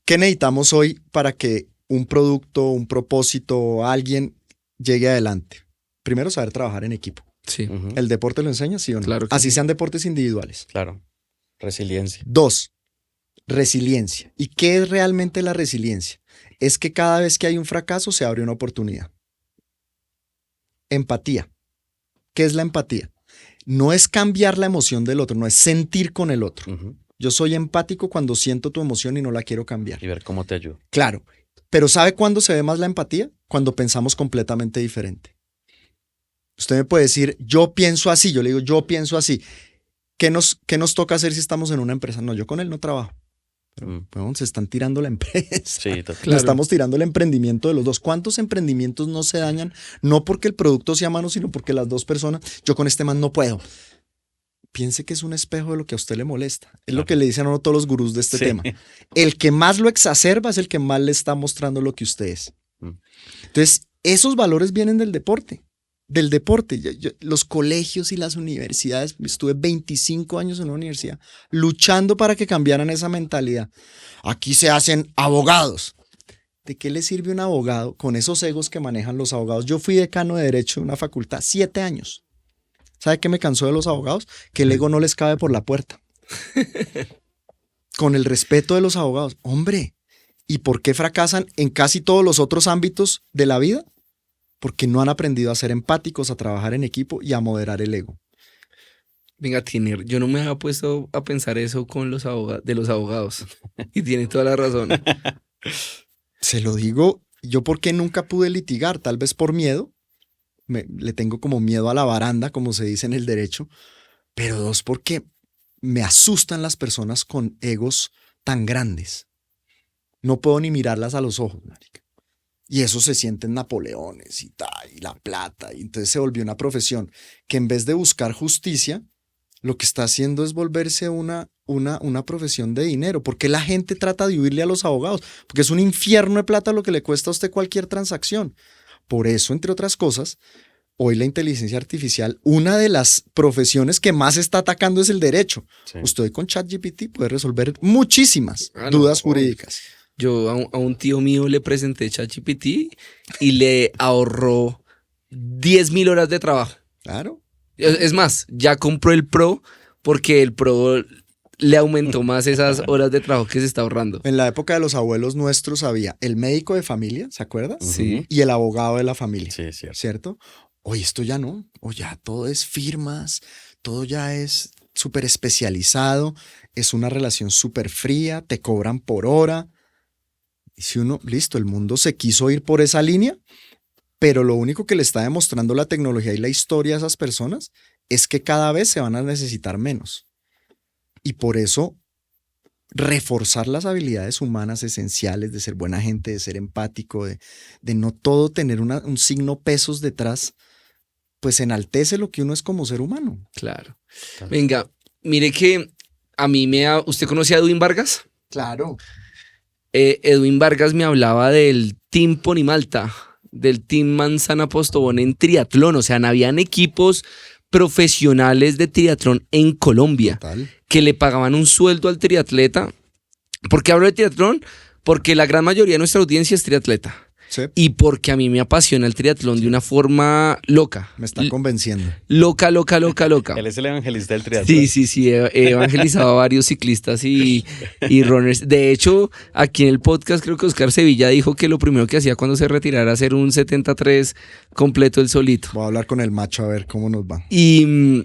¿Qué necesitamos hoy para que un producto, un propósito, alguien llegue adelante? Primero, saber trabajar en equipo. Sí. Ujú. ¿El deporte lo enseña, sí o no? Claro que Así sí. sean deportes individuales. Claro. Resiliencia. 2, resiliencia. ¿Y qué es realmente la resiliencia? Es que cada vez que hay un fracaso se abre una oportunidad. Empatía. ¿Qué es la empatía? No es cambiar la emoción del otro, no es sentir con el otro. Ujú. Yo soy empático cuando siento tu emoción y no la quiero cambiar. Y ver cómo te ayuda. Claro, pero ¿sabe cuándo se ve más la empatía? Cuando pensamos completamente diferente. Usted me puede decir, yo pienso así, yo le digo, yo pienso así. ¿Qué nos toca hacer si estamos en una empresa? No, yo con él no trabajo. Mm. Bueno, se están tirando la empresa. Sí, total. Claro. Nos estamos tirando el emprendimiento de los dos. ¿Cuántos emprendimientos no se dañan? No porque el producto sea malo, sino porque las dos personas, yo con este man no puedo. Piense que es un espejo de lo que a usted le molesta. Es lo Claro. que le dicen a uno todos los gurús de este Sí. tema. El que más lo exacerba es el que más le está mostrando lo que usted es. Mm. Entonces, esos valores vienen del deporte. Del deporte. Los colegios y las universidades, estuve 25 años en una universidad luchando para que cambiaran esa mentalidad. Aquí se hacen abogados. ¿De qué le sirve un abogado con esos egos que manejan los abogados? Yo fui decano de Derecho de una facultad 7 años. ¿Sabe qué me cansó de los abogados? Que el ego no les cabe por la puerta. Con el respeto de los abogados. Hombre, ¿y por qué fracasan en casi todos los otros ámbitos de la vida? Porque no han aprendido a ser empáticos, a trabajar en equipo y a moderar el ego. Venga, Tiner, yo no me había puesto a pensar eso con los de los abogados. Y tiene toda la razón. Se lo digo, yo porque nunca pude litigar, tal vez por miedo. Le tengo como miedo a la baranda, como se dice en el derecho. Pero 2, porque me asustan las personas con egos tan grandes. No puedo ni mirarlas a los ojos, marica. Y eso se sienten Napoleones y la plata. Y entonces se volvió una profesión que en vez de buscar justicia, lo que está haciendo es volverse una profesión de dinero. ¿Por qué la gente trata de huirle a los abogados? Porque es un infierno de plata lo que le cuesta a usted cualquier transacción. Por eso, entre otras cosas, hoy la inteligencia artificial, una de las profesiones que más está atacando es el derecho. Sí. Usted hoy con ChatGPT puede resolver muchísimas Ah, no, dudas obvio. jurídicas. Yo a un tío mío le presenté ChatGPT y le ahorró 10.000 horas de trabajo. Claro. Es más, ya compró el Pro porque el Pro le aumentó más esas horas de trabajo que se está ahorrando. En la época de los abuelos nuestros había el médico de familia, ¿se acuerda? Sí. Y el abogado de la familia, Sí, es cierto. ¿cierto? Hoy esto ya no. Hoy ya todo es firmas, todo ya es súper especializado, es una relación súper fría, te cobran por hora. Y si uno, listo, el mundo se quiso ir por esa línea, pero lo único que le está demostrando la tecnología y la historia a esas personas es que cada vez se van a necesitar menos. Y por eso, reforzar las habilidades humanas esenciales de ser buena gente, de ser empático, de no todo tener un signo pesos detrás, pues enaltece lo que uno es como ser humano. Claro. Venga, mire que a mí ¿Usted conoce a Edwin Vargas? Claro. Edwin Vargas me hablaba del Team Ponimalta, del Team Manzana Postobón en triatlón. O sea, habían equipos profesionales de triatlón en Colombia Total. que le pagaban un sueldo al triatleta. ¿Por qué hablo de triatlón? Porque la gran mayoría de nuestra audiencia es triatleta. Sí, Y porque a mí me apasiona el triatlón de una forma loca. me está convenciendo. Loca. Él es el evangelista del triatlón. Sí, he evangelizado a varios ciclistas y runners. De hecho, aquí en el podcast creo que Oscar Sevilla dijo que lo primero que hacía cuando se retirara era hacer un 73 completo él solito. Voy a hablar con el macho a ver cómo nos va. Y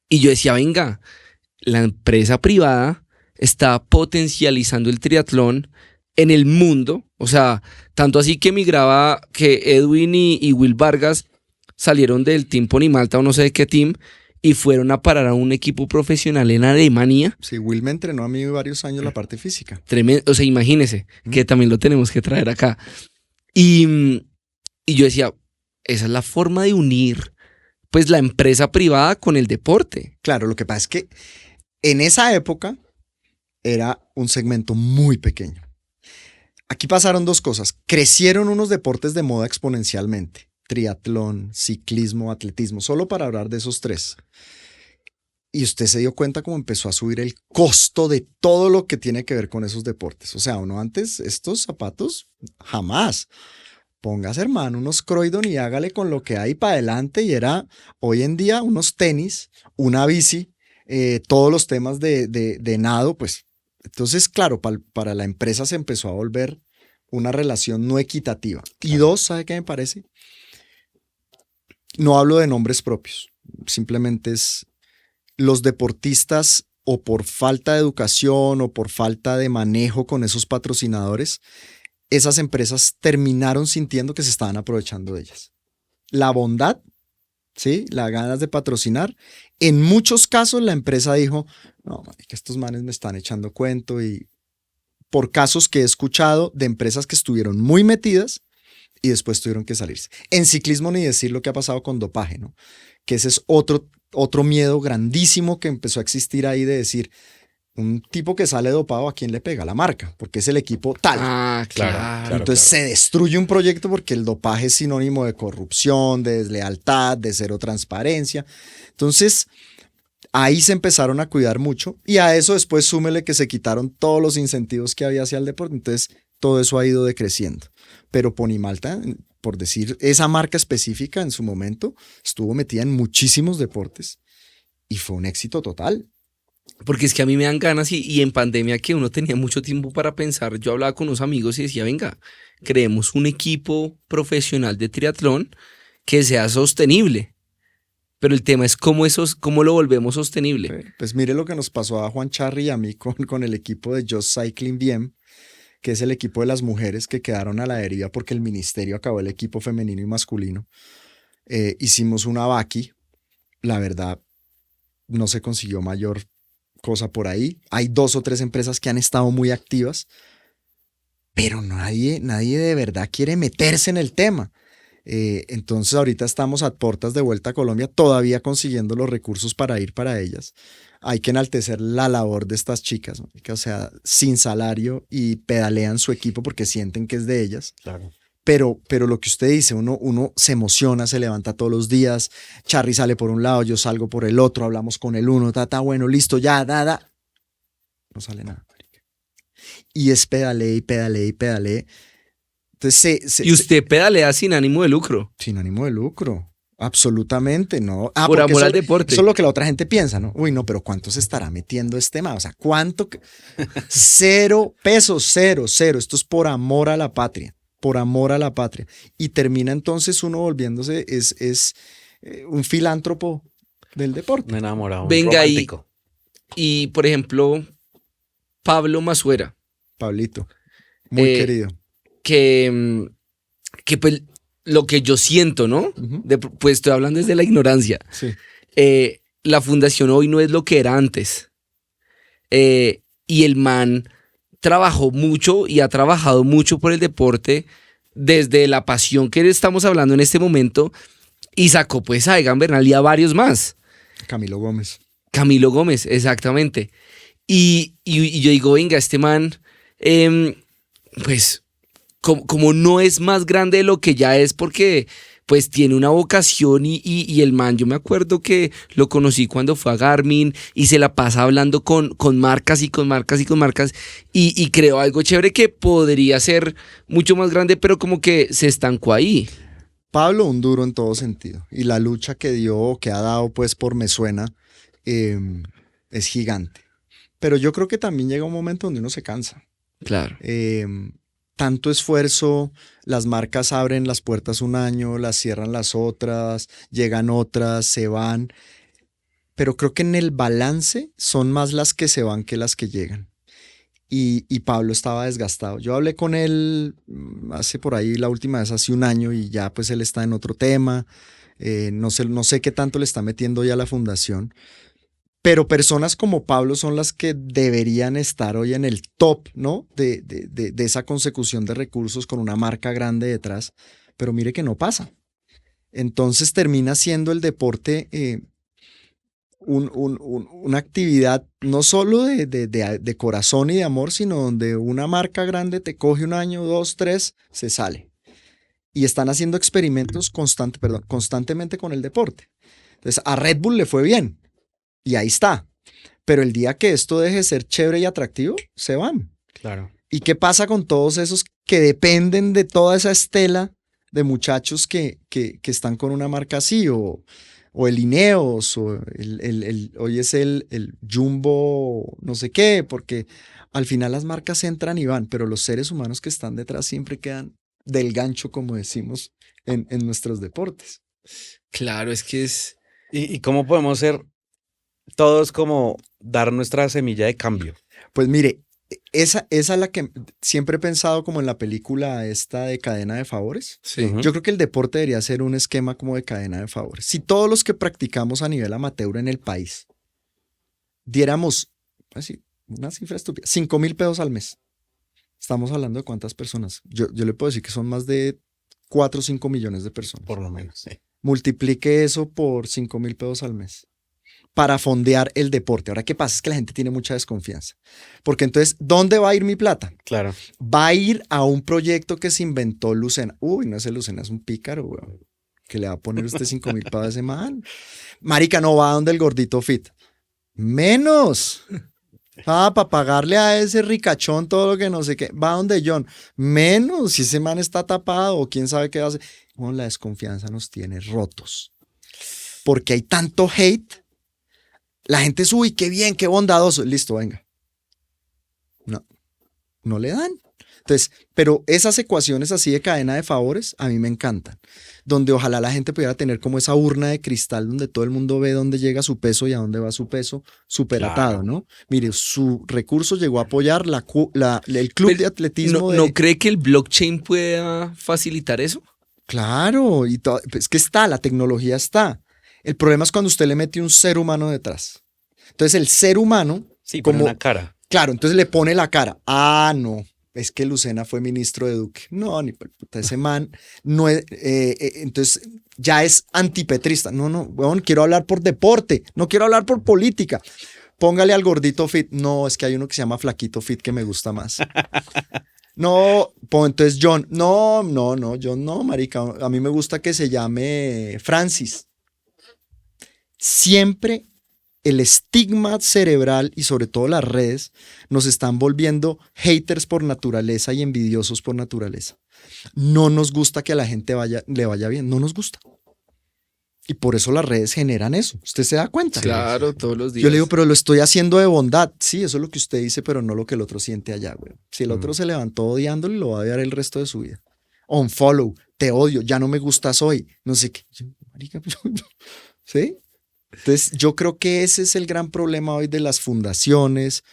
yo decía, venga, la empresa privada está potencializando el triatlón en el mundo. O sea, tanto así que migraba que Edwin y Will Vargas salieron del Team Ponimalta o no sé de qué team y fueron a parar a un equipo profesional en Alemania. Sí, Will me entrenó a mí varios años la parte física. Tremendo, o sea, imagínese que también lo tenemos que traer acá. Y yo decía, esa es la forma de unir pues la empresa privada con el deporte. Claro, lo que pasa es que en esa época era un segmento muy pequeño. Aquí pasaron dos cosas. Crecieron unos deportes de moda exponencialmente. Triatlón, ciclismo, atletismo, solo para hablar de esos tres. Y usted se dio cuenta cómo empezó a subir el costo de todo lo que tiene que ver con esos deportes. O sea, uno antes, estos zapatos, jamás. Póngase, hermano, unos Croydon y hágale con lo que hay para adelante. Y era hoy en día unos tenis, una bici, todos los temas de nado, pues. Entonces, claro, para la empresa se empezó a volver una relación no equitativa. Claro. Y dos, ¿sabe qué me parece? No hablo de nombres propios, simplemente es los deportistas o por falta de educación o por falta de manejo con esos patrocinadores, esas empresas terminaron sintiendo que se estaban aprovechando de ellas. La bondad, ¿sí? Las ganas de patrocinar. En muchos casos la empresa dijo, no, que estos manes me están echando cuento, y por casos que he escuchado de empresas que estuvieron muy metidas y después tuvieron que salirse. En ciclismo ni decir lo que ha pasado con dopaje, ¿no? Que ese es otro miedo grandísimo que empezó a existir ahí, de decir, un tipo que sale dopado, ¿a quién le pega? La marca, porque es el equipo tal. Ah, claro. Entonces se destruye un proyecto porque el dopaje es sinónimo de corrupción, de deslealtad, de cero transparencia. Entonces ahí se empezaron a cuidar mucho, y a eso después súmele que se quitaron todos los incentivos que había hacia el deporte. Entonces todo eso ha ido decreciendo. Pero Ponimalta, por decir, esa marca específica en su momento estuvo metida en muchísimos deportes y fue un éxito total. Porque es que a mí me dan ganas, y en pandemia, que uno tenía mucho tiempo para pensar, yo hablaba con unos amigos y decía, venga, creemos un equipo profesional de triatlón que sea sostenible. Pero el tema es cómo lo volvemos sostenible. Pues mire lo que nos pasó a Juan Charri y a mí con el equipo de Just Cycling BM, que es el equipo de las mujeres que quedaron a la deriva porque el ministerio acabó el equipo femenino y masculino. Hicimos una vaqui, la verdad no se consiguió mayor cosa por ahí. Hay 2 o 3 empresas que han estado muy activas, pero nadie de verdad quiere meterse en el tema. Entonces ahorita estamos a puertas de vuelta a Colombia, todavía consiguiendo los recursos para ir para ellas. Hay que enaltecer la labor de estas chicas, ¿no? O sea, sin salario, y pedalean su equipo porque sienten que es de ellas. Claro. Pero lo que usted dice, uno se emociona, se levanta todos los días. Charry sale por un lado, yo salgo por el otro, hablamos con el uno, bueno, listo, ya, no sale nada. Y es pedaleé y pedaleé y pedaleé. Entonces y usted pedalea sin ánimo de lucro. Sin ánimo de lucro. Absolutamente, no. Por amor al deporte. Eso es lo que la otra gente piensa, ¿no? Uy, no, pero ¿cuánto se estará metiendo este man? O sea, ¿cuánto? 0 pesos, 0. Esto es por amor a la patria. Por amor a la patria. Y termina entonces uno volviéndose, es un filántropo del deporte. Un enamorado, Venga, romántico. Y por ejemplo, Pablo Masuera. Pablito, muy querido. Que pues lo que yo siento, ¿no? Uh-huh. Pues estoy hablando desde la ignorancia. Sí. La fundación hoy no es lo que era antes. Y el man trabajó mucho y ha trabajado mucho por el deporte desde la pasión que estamos hablando en este momento, y sacó pues a Egan Bernal y a varios más. Camilo Gómez, exactamente. Y yo digo, venga, este man, pues como no es más grande de lo que ya es, porque pues tiene una vocación, y el man, yo me acuerdo que lo conocí cuando fue a Garmin y se la pasa hablando con marcas y creó algo chévere que podría ser mucho más grande, pero como que se estancó ahí. Pablo, un duro en todo sentido, y la lucha que ha dado pues por Me Suena es gigante. Pero yo creo que también llega un momento donde uno se cansa. Claro. Tanto esfuerzo, las marcas abren las puertas un año, las cierran las otras, llegan otras, se van. Pero creo que en el balance son más las que se van que las que llegan. Y Pablo estaba desgastado. Yo hablé con él hace por ahí, la última vez hace un año, y ya pues él está en otro tema. No sé qué tanto le está metiendo ya a la fundación. Pero personas como Pablo son las que deberían estar hoy en el top, ¿no? De esa consecución de recursos con una marca grande detrás. Pero mire que no pasa. Entonces termina siendo el deporte una actividad no solo de corazón y de amor, sino donde una marca grande te coge un año, 2, 3, se sale. Y están haciendo experimentos constantemente con el deporte. Entonces a Red Bull le fue bien y ahí está. Pero el día que esto deje de ser chévere y atractivo, se van. Claro. ¿Y qué pasa con todos esos que dependen de toda esa estela de muchachos que están con una marca así? O el Ineos, o hoy es el Jumbo, no sé qué, porque al final las marcas entran y van, pero los seres humanos que están detrás siempre quedan del gancho, como decimos en nuestros deportes. Claro, es que es... ¿Y cómo podemos ser todos como dar nuestra semilla de cambio? Pues mire, esa es la que siempre he pensado como en la película esta de cadena de favores. Sí. Ujú. Yo creo que el deporte debería ser un esquema como de cadena de favores. Si todos los que practicamos a nivel amateur en el país diéramos, así, una cifra estúpida, 5,000 pesos al mes. Estamos hablando de cuántas personas. Yo le puedo decir que son más de 4 o 5 millones de personas. Por lo menos, sí. Multiplique eso por 5,000 pesos al mes para fondear el deporte. Ahora, ¿qué pasa? Es que la gente tiene mucha desconfianza. Porque entonces, ¿dónde va a ir mi plata? Claro. Va a ir a un proyecto que se inventó Lucena. Uy, no, ese Lucena es un pícaro, weón. Que le va a poner usted 5,000 para ese man. Marica, no va a donde el gordito fit. Menos. Para pagarle a ese ricachón todo lo que no sé qué. Va donde John. Menos. Si ese man está tapado o quién sabe qué hace. Bueno, la desconfianza nos tiene rotos. Porque hay tanto hate. La gente es, uy, qué bien, qué bondadoso. Listo, venga. No le dan. Entonces, pero esas ecuaciones así de cadena de favores a mí me encantan. Donde ojalá la gente pudiera tener como esa urna de cristal donde todo el mundo ve dónde llega su peso y a dónde va su peso súper atado, ¿no? Mire, su recurso llegó a apoyar el club de atletismo. ¿No cree que el blockchain pueda facilitar eso? Claro, y es que está, la tecnología está. El problema es cuando usted le mete un ser humano detrás. Entonces el ser humano... Sí, como una cara. Claro, entonces le pone la cara. Ah, no, es que Lucena fue ministro de Duque. No, ni por puta, ese man no es, entonces ya es antipetrista. No, weón, quiero hablar por deporte, no quiero hablar por política. Póngale al gordito fit. No, es que hay uno que se llama flaquito fit que me gusta más. No, entonces John. No, John no, marica. A mí me gusta que se llame Francis. Siempre el estigma cerebral y sobre todo las redes nos están volviendo haters por naturaleza y envidiosos por naturaleza. No nos gusta que a la gente le vaya bien, no nos gusta. Y por eso las redes generan eso. ¿Usted se da cuenta? Claro, todos los días. Yo le digo, pero lo estoy haciendo de bondad. Sí, eso es lo que usted dice, pero no lo que el otro siente allá, güey. Si el otro se levantó odiándole, lo va a odiar el resto de su vida. Unfollow, te odio, ya no me gustas hoy. No sé qué. Marica, ¿sí? Entonces, yo creo que ese es el gran problema hoy de las fundaciones,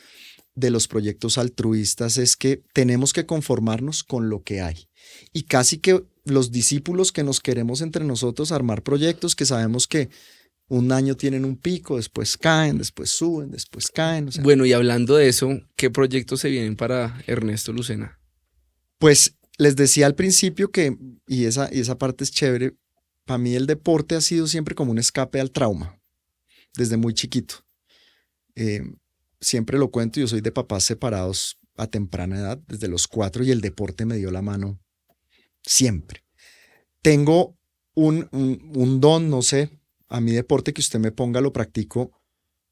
de los proyectos altruistas, es que tenemos que conformarnos con lo que hay. Y casi que los discípulos que nos queremos entre nosotros armar proyectos que sabemos que un año tienen un pico, después caen, después suben, después caen. O sea, bueno, y hablando de eso, ¿qué proyectos se vienen para Ernesto Lucena? pues les decía al principio que, y esa parte es chévere, para mí el deporte ha sido siempre como un escape al trauma. Desde muy chiquito. Siempre lo cuento, yo soy de papás separados a temprana edad, desde los 4, y el deporte me dio la mano siempre. Tengo un don, no sé, a mi deporte que usted me ponga lo practico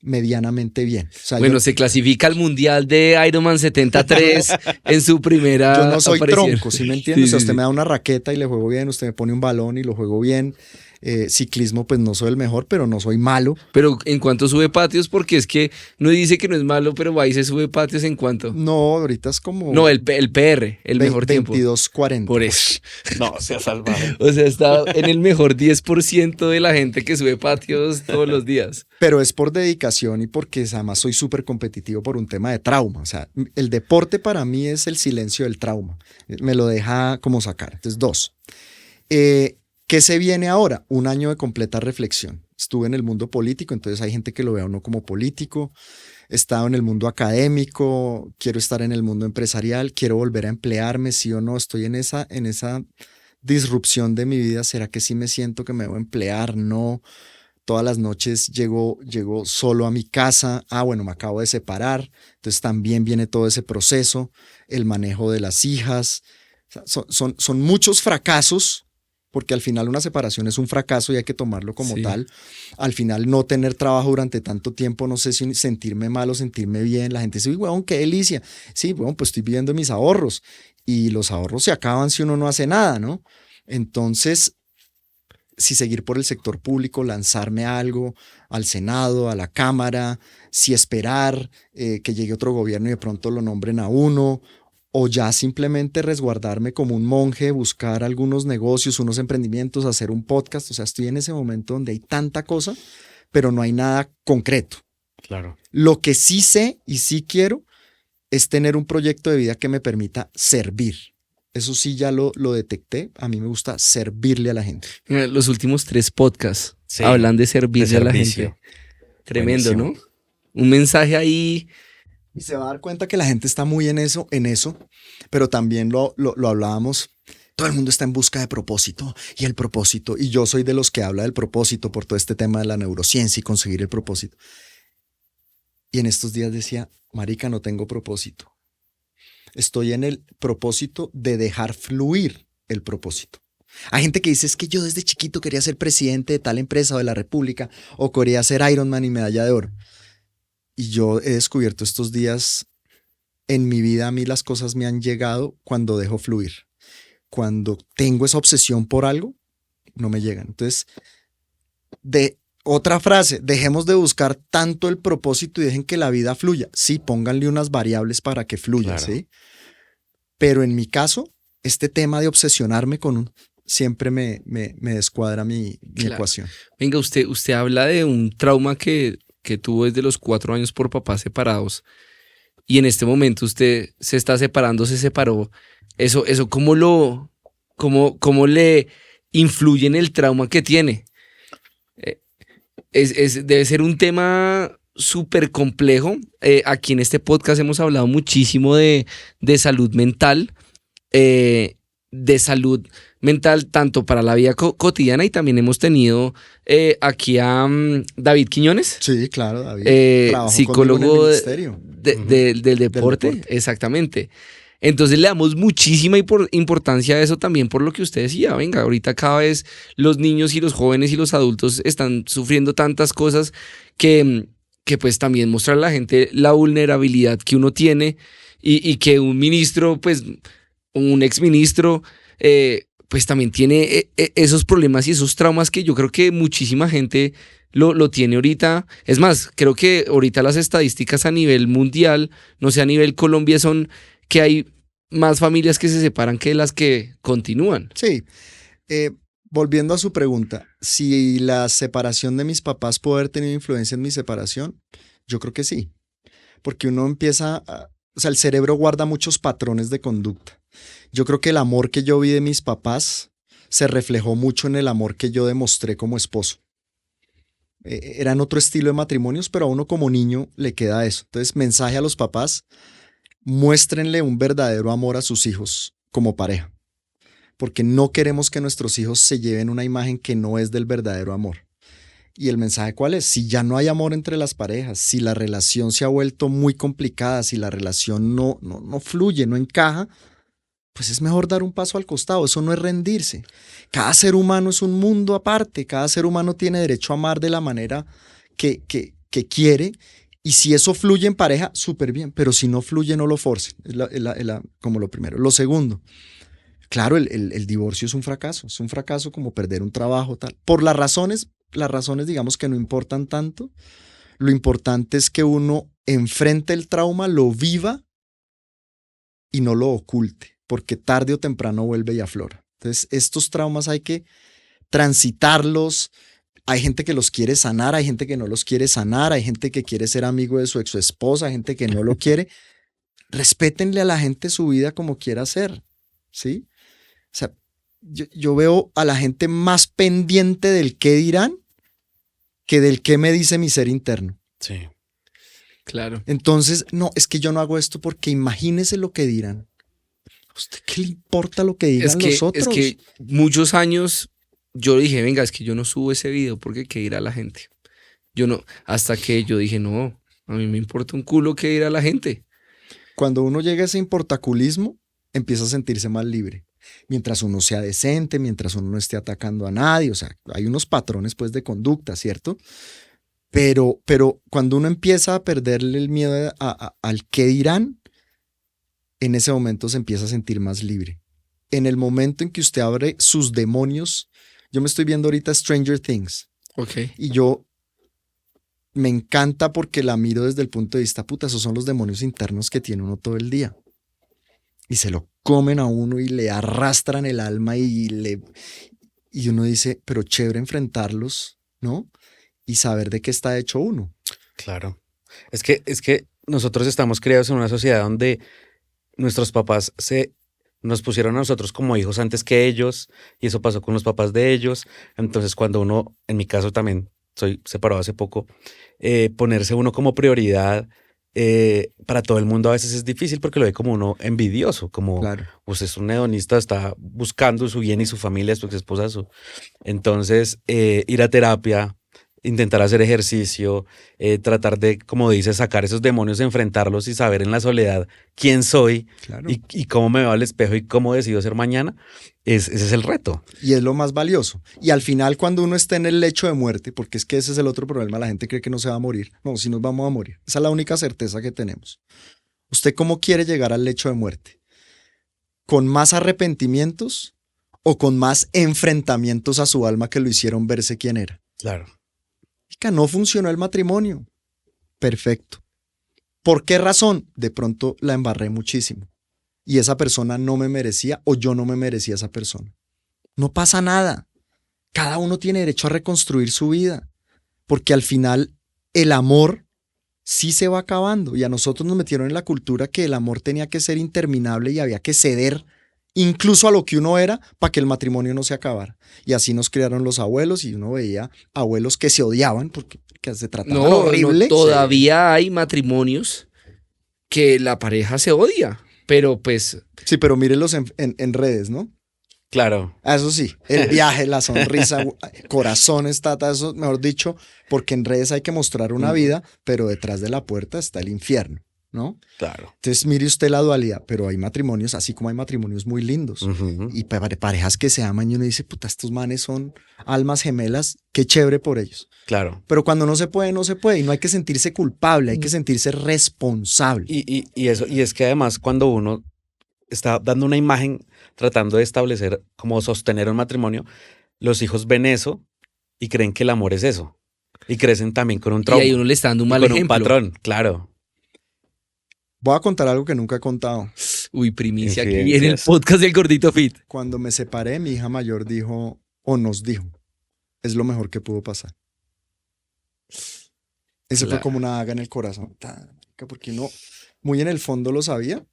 medianamente bien. O sea, bueno, se clasifica al Mundial de Ironman 73 en su primera yo no soy aparición. tronco, ¿sí me entiende? Sí, o sea, sí, usted sí. me da una raqueta y le juego bien, usted me pone un balón y lo juego bien. Ciclismo, pues no soy el mejor, pero no soy malo. Pero en cuanto sube patios, porque es que no dice que no es malo, pero ahí se sube patios en cuanto. No, ahorita es como... No, el PR, el mejor tiempo. 22:40. Por eso. No, se ha salvado. O sea, está en el mejor 10% de la gente que sube patios todos los días. Pero es por dedicación y porque además soy súper competitivo por un tema de trauma. O sea, el deporte para mí es el silencio del trauma. Me lo deja como sacar. Entonces, 2. ¿Qué se viene ahora? Un año de completa reflexión. Estuve en el mundo político, entonces hay gente que lo ve a uno como político. He estado en el mundo académico, quiero estar en el mundo empresarial, quiero volver a emplearme, sí o no. Estoy en esa disrupción de mi vida? ¿Será que sí me siento que me debo emplear? No. Todas las noches llego solo a mi casa. Bueno, me acabo de separar. Entonces también viene todo ese proceso, el manejo de las hijas. O sea, son muchos fracasos, porque al final una separación es un fracaso y hay que tomarlo como tal. Al final no tener trabajo durante tanto tiempo, no sé si sentirme mal o sentirme bien. La gente dice, uy, weón, qué delicia. Sí, bueno, pues estoy viviendo mis ahorros y los ahorros se acaban si uno no hace nada, ¿no? Entonces, si seguir por el sector público, lanzarme a algo, al Senado, a la Cámara, si esperar que llegue otro gobierno y de pronto lo nombren a uno, o ya simplemente resguardarme como un monje, buscar algunos negocios, unos emprendimientos, hacer un podcast. O sea, estoy en ese momento donde hay tanta cosa, pero no hay nada concreto. Claro. Lo que sí sé y sí quiero es tener un proyecto de vida que me permita servir. Eso sí ya lo detecté. A mí me gusta servirle a la gente. Mira, los últimos 3 podcasts hablan de servirle a la gente. Tremendo, buenísimo, ¿no? Un mensaje ahí. Y se va a dar cuenta que la gente está muy en eso, pero también lo hablábamos. Todo el mundo está en busca de propósito y el propósito. Y yo soy de los que habla del propósito por todo este tema de la neurociencia y conseguir el propósito. Y en estos días decía, marica, no tengo propósito. Estoy en el propósito de dejar fluir el propósito. Hay gente que dice, es que yo desde chiquito quería ser presidente de tal empresa o de la república, o quería ser Iron Man y medalla de oro. Y yo he descubierto estos días, en mi vida a mí las cosas me han llegado cuando dejo fluir. Cuando tengo esa obsesión por algo, no me llegan. Entonces, otra frase, dejemos de buscar tanto el propósito y dejen que la vida fluya. Sí, pónganle unas variables para que fluya, claro. ¿Sí? Pero en mi caso, este tema de obsesionarme con siempre me descuadra mi ecuación. Venga, usted habla de un trauma que tuvo desde los 4 años por papás separados y en este momento usted se está separando, se separó. Eso ¿cómo le influye en el trauma que tiene? Debe ser un tema súper complejo. Aquí en este podcast hemos hablado muchísimo de salud mental, tanto para la vida cotidiana, y también hemos tenido aquí a David Quiñones. Sí, claro, David. Psicólogo del deporte, exactamente. Entonces le damos muchísima importancia a eso también por lo que usted decía. Venga, ahorita cada vez los niños y los jóvenes y los adultos están sufriendo tantas cosas que pues también mostrar a la gente la vulnerabilidad que uno tiene y que un ministro, pues un exministro, pues también tiene esos problemas y esos traumas que yo creo que muchísima gente lo tiene ahorita. Es más, creo que ahorita las estadísticas a nivel mundial, no sé, a nivel Colombia, son que hay más familias que se separan que las que continúan. Sí. Volviendo a su pregunta, si la separación de mis papás puede haber tenido influencia en mi separación, yo creo que sí. Porque uno empieza o sea, el cerebro guarda muchos patrones de conducta. Yo creo que el amor que yo vi de mis papás se reflejó mucho en el amor que yo demostré como esposo. Eran otro estilo de matrimonios, pero a uno como niño le queda eso. Entonces, mensaje a los papás: muéstrenle un verdadero amor a sus hijos como pareja, porque no queremos que nuestros hijos se lleven una imagen que no es del verdadero amor. ¿Y el mensaje cuál es? Si ya no hay amor entre las parejas, si la relación se ha vuelto muy complicada, si la relación no fluye, no encaja, pues es mejor dar un paso al costado. Eso no es rendirse. Cada ser humano es un mundo aparte. Cada ser humano tiene derecho a amar de la manera que quiere. Y si eso fluye en pareja, súper bien. Pero si no fluye, no lo forcen. Es como lo primero. Lo segundo, claro, el divorcio es un fracaso. Es un fracaso como perder un trabajo, tal. Por las razones, digamos, que no importan tanto. Lo importante es que uno enfrente el trauma, lo viva y no lo oculte, porque tarde o temprano vuelve y aflora. Entonces, estos traumas hay que transitarlos. Hay gente que los quiere sanar, hay gente que no los quiere sanar, hay gente que quiere ser amigo de su exesposa, hay gente que no lo quiere. Respétenle a la gente su vida como quiera ser, ¿sí? O sea, yo veo a la gente más pendiente del qué dirán que del qué me dice mi ser interno. Sí. Claro. Entonces, no, es que yo no hago esto porque imagínese lo que dirán. ¿A usted qué le importa lo que digan los otros? Es que muchos años yo dije, venga, es que yo no subo ese video porque qué dirá la gente. Yo no, hasta que yo dije, no, a mí me importa un culo qué dirá la gente. Cuando uno llega a ese importaculismo, empieza a sentirse más libre. Mientras uno sea decente, mientras uno no esté atacando a nadie, o sea, hay unos patrones pues de conducta, ¿cierto? Pero cuando uno empieza a perderle el miedo al qué dirán, en ese momento se empieza a sentir más libre. En el momento en que usted abre sus demonios, yo me estoy viendo ahorita Stranger Things, Ok. y yo me encanta porque la miro desde el punto de vista, puta, esos son los demonios internos que tiene uno todo el día. Y se lo comen a uno y le arrastran el alma y uno dice, pero chévere enfrentarlos, ¿no? Y saber de qué está hecho uno. Claro. Es que nosotros estamos criados en una sociedad donde nuestros papás nos pusieron a nosotros como hijos antes que ellos, y eso pasó con los papás de ellos. Entonces, cuando uno, en mi caso también, soy separado hace poco, ponerse uno como prioridad para todo el mundo a veces es difícil porque lo ve como uno envidioso, como Claro. usted es un hedonista, está buscando su bien y su familia, su ex esposa. Entonces, ir a terapia, intentar hacer ejercicio, tratar de, como dice, sacar esos demonios, enfrentarlos y saber en la soledad quién soy Claro. y cómo me veo al espejo y cómo decido ser mañana, ese es el reto. Y es lo más valioso. Y al final, cuando uno está en el lecho de muerte, porque es que ese es el otro problema, la gente cree que no se va a morir. No, sí nos vamos a morir. Esa es la única certeza que tenemos. ¿Usted cómo quiere llegar al lecho de muerte? ¿Con más arrepentimientos o con más enfrentamientos a su alma que lo hicieron verse quién era? Claro. No funcionó el matrimonio. Perfecto. ¿Por qué razón? De pronto la embarré muchísimo. Y esa persona no me merecía o yo no me merecía a esa persona. No pasa nada. Cada uno tiene derecho a reconstruir su vida. Porque al final el amor sí se va acabando. Y a nosotros nos metieron en la cultura que el amor tenía que ser interminable y había que ceder incluso a lo que uno era para que el matrimonio no se acabara. Y así nos criaron los abuelos y uno veía abuelos que se odiaban porque se trataban horrible. Todavía hay matrimonios que la pareja se odia, pero pues... Sí, pero mírenlos en redes, ¿no? Claro. Eso sí, el viaje, la sonrisa, corazones, tata, eso mejor dicho, porque en redes hay que mostrar una vida, pero detrás de la puerta está el infierno, ¿no? Claro. Entonces mire usted la dualidad, pero hay matrimonios, así como hay matrimonios muy lindos, y parejas que se aman y uno dice, puta, estos manes son almas gemelas, qué chévere por ellos. Claro. Pero cuando no se puede, no se puede, y no hay que sentirse culpable, hay que sentirse responsable. Y es que además cuando uno está dando una imagen, tratando de establecer, como sostener un matrimonio, los hijos ven eso y creen que el amor es eso. Y crecen también con un trauma. Y ahí uno le está dando un mal con ejemplo. un patrón, claro. Voy a contar algo que nunca he contado. Uy, primicia aquí en el Infidencias. podcast del Gordito Fit. Cuando me separé, mi hija mayor dijo, o nos dijo, es lo mejor que pudo pasar. Eso fue Claro. como una daga en el corazón. Porque uno muy en el fondo lo sabía,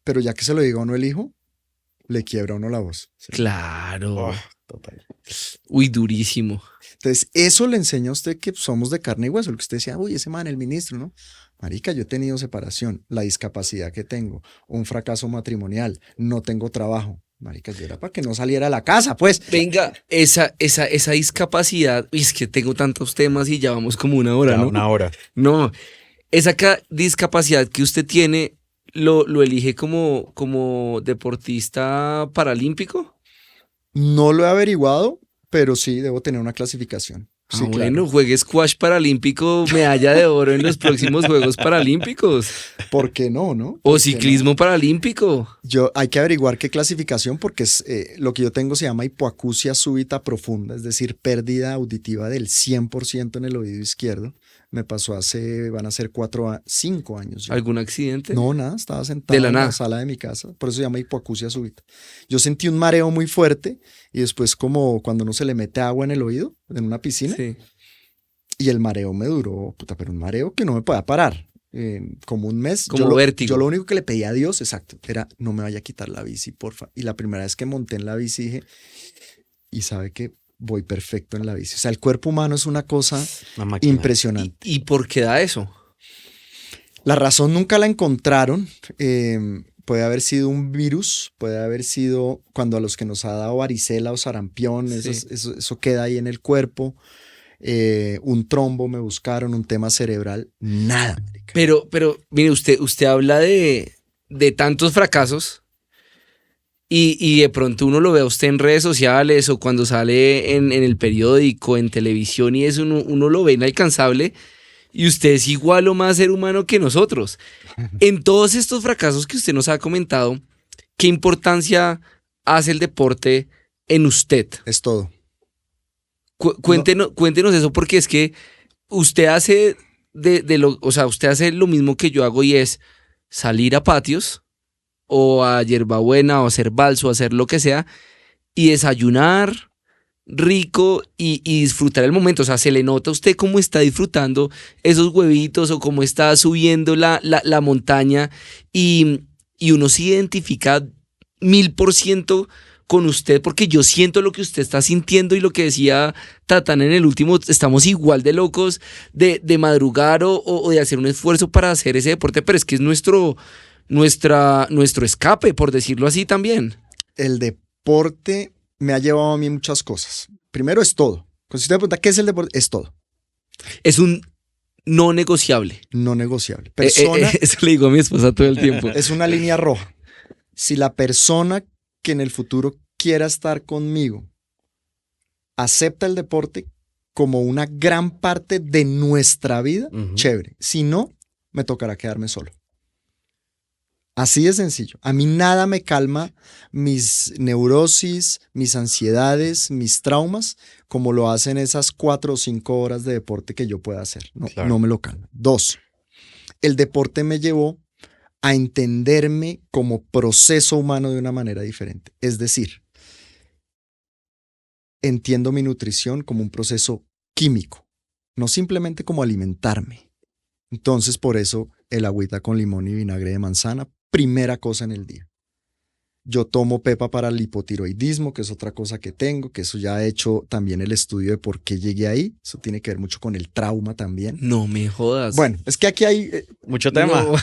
pero ya que se lo diga a uno el hijo, le quiebra a uno la voz. ¿Sí? Claro. Oh, total. Uy, durísimo. Entonces, eso le enseña a usted que somos de carne y hueso. Lo que usted decía, uy, ese man, el ministro, ¿no? Marica, yo he tenido separación, la discapacidad que tengo, un fracaso matrimonial, no tengo trabajo. Marica, yo era para que no saliera a la casa, pues. Venga, esa discapacidad. Uy, es que tengo tantos temas y ya vamos como una hora, Ya, ¿no? una hora. No, esa discapacidad que usted tiene, ¿lo elige como deportista paralímpico? No lo he averiguado, pero sí debo tener una clasificación. Sí, Bueno, claro. juegue squash paralímpico, medalla de oro en los próximos Juegos Paralímpicos. ¿Por qué no, no? O ¿Por qué ciclismo paralímpico. Hay que averiguar qué clasificación porque lo que yo tengo se llama hipoacusia súbita profunda, es decir, pérdida auditiva del 100% en el oído izquierdo. Me pasó van a ser 5 años. Ya. ¿Algún accidente? No, nada, estaba sentado De la en nada. la sala de mi casa, por eso se llama hipoacusia súbita. Yo sentí un mareo muy fuerte y después como cuando uno se le mete agua en el oído, en una piscina, Sí. y el mareo me duró, pero un mareo que no me podía parar. Como un mes. Como vértigo. Yo lo único que le pedí a Dios, exacto, era no me vaya a quitar la bici, porfa. Y la primera vez que monté en la bici dije, y sabe que voy perfecto en la bici. O sea, el cuerpo humano es una cosa Una máquina. impresionante. ¿Y por qué da eso? La razón nunca la encontraron, puede haber sido un virus, puede haber sido cuando a los que nos ha dado varicela o sarampión, Sí. eso queda ahí en el cuerpo. Un trombo me buscaron, un tema cerebral, nada. marica. Pero mire, usted habla de tantos fracasos y de pronto uno lo ve a usted en redes sociales o cuando sale en el periódico, en televisión y eso, uno lo ve inalcanzable y usted es igual o más ser humano que nosotros. En todos estos fracasos que usted nos ha comentado, ¿qué importancia hace el deporte en usted? Es todo. Cuéntenos eso, porque es que usted hace usted hace lo mismo que yo hago y es salir a patios o a hierbabuena o hacer balso o hacer lo que sea y desayunar rico y disfrutar el momento. O sea, se le nota a usted cómo está disfrutando esos huevitos o cómo está subiendo la montaña y uno se identifica 1000% con usted, porque yo siento lo que usted está sintiendo y lo que decía Tatán en el último, estamos igual de locos de madrugar o de hacer un esfuerzo para hacer ese deporte, pero es que es nuestro escape, por decirlo así también. El deporte me ha llevado a mí muchas cosas. Primero es todo. Cuando usted me pregunta qué es el deporte, es todo. Es un no negociable. No negociable. Persona Eso le digo a mi esposa todo el tiempo. es una línea roja. Si la persona que en el futuro quiera estar conmigo acepta el deporte como una gran parte de nuestra vida, chévere. Si no, me tocará quedarme solo. Así de sencillo. A mí nada me calma mis neurosis, mis ansiedades, mis traumas, como lo hacen esas 4 o 5 horas de deporte que yo pueda hacer. No, Claro. no me lo calma. 2, el deporte me llevó a entenderme como proceso humano de una manera diferente. Es decir, entiendo mi nutrición como un proceso químico, no simplemente como alimentarme. Entonces, por eso, el agüita con limón y vinagre de manzana, primera cosa en el día. Yo tomo pepa para el hipotiroidismo, que es otra cosa que tengo, que eso ya he hecho también el estudio de por qué llegué ahí. Eso tiene que ver mucho con el trauma también. No me jodas. Bueno, es que aquí hay Mucho tema. No.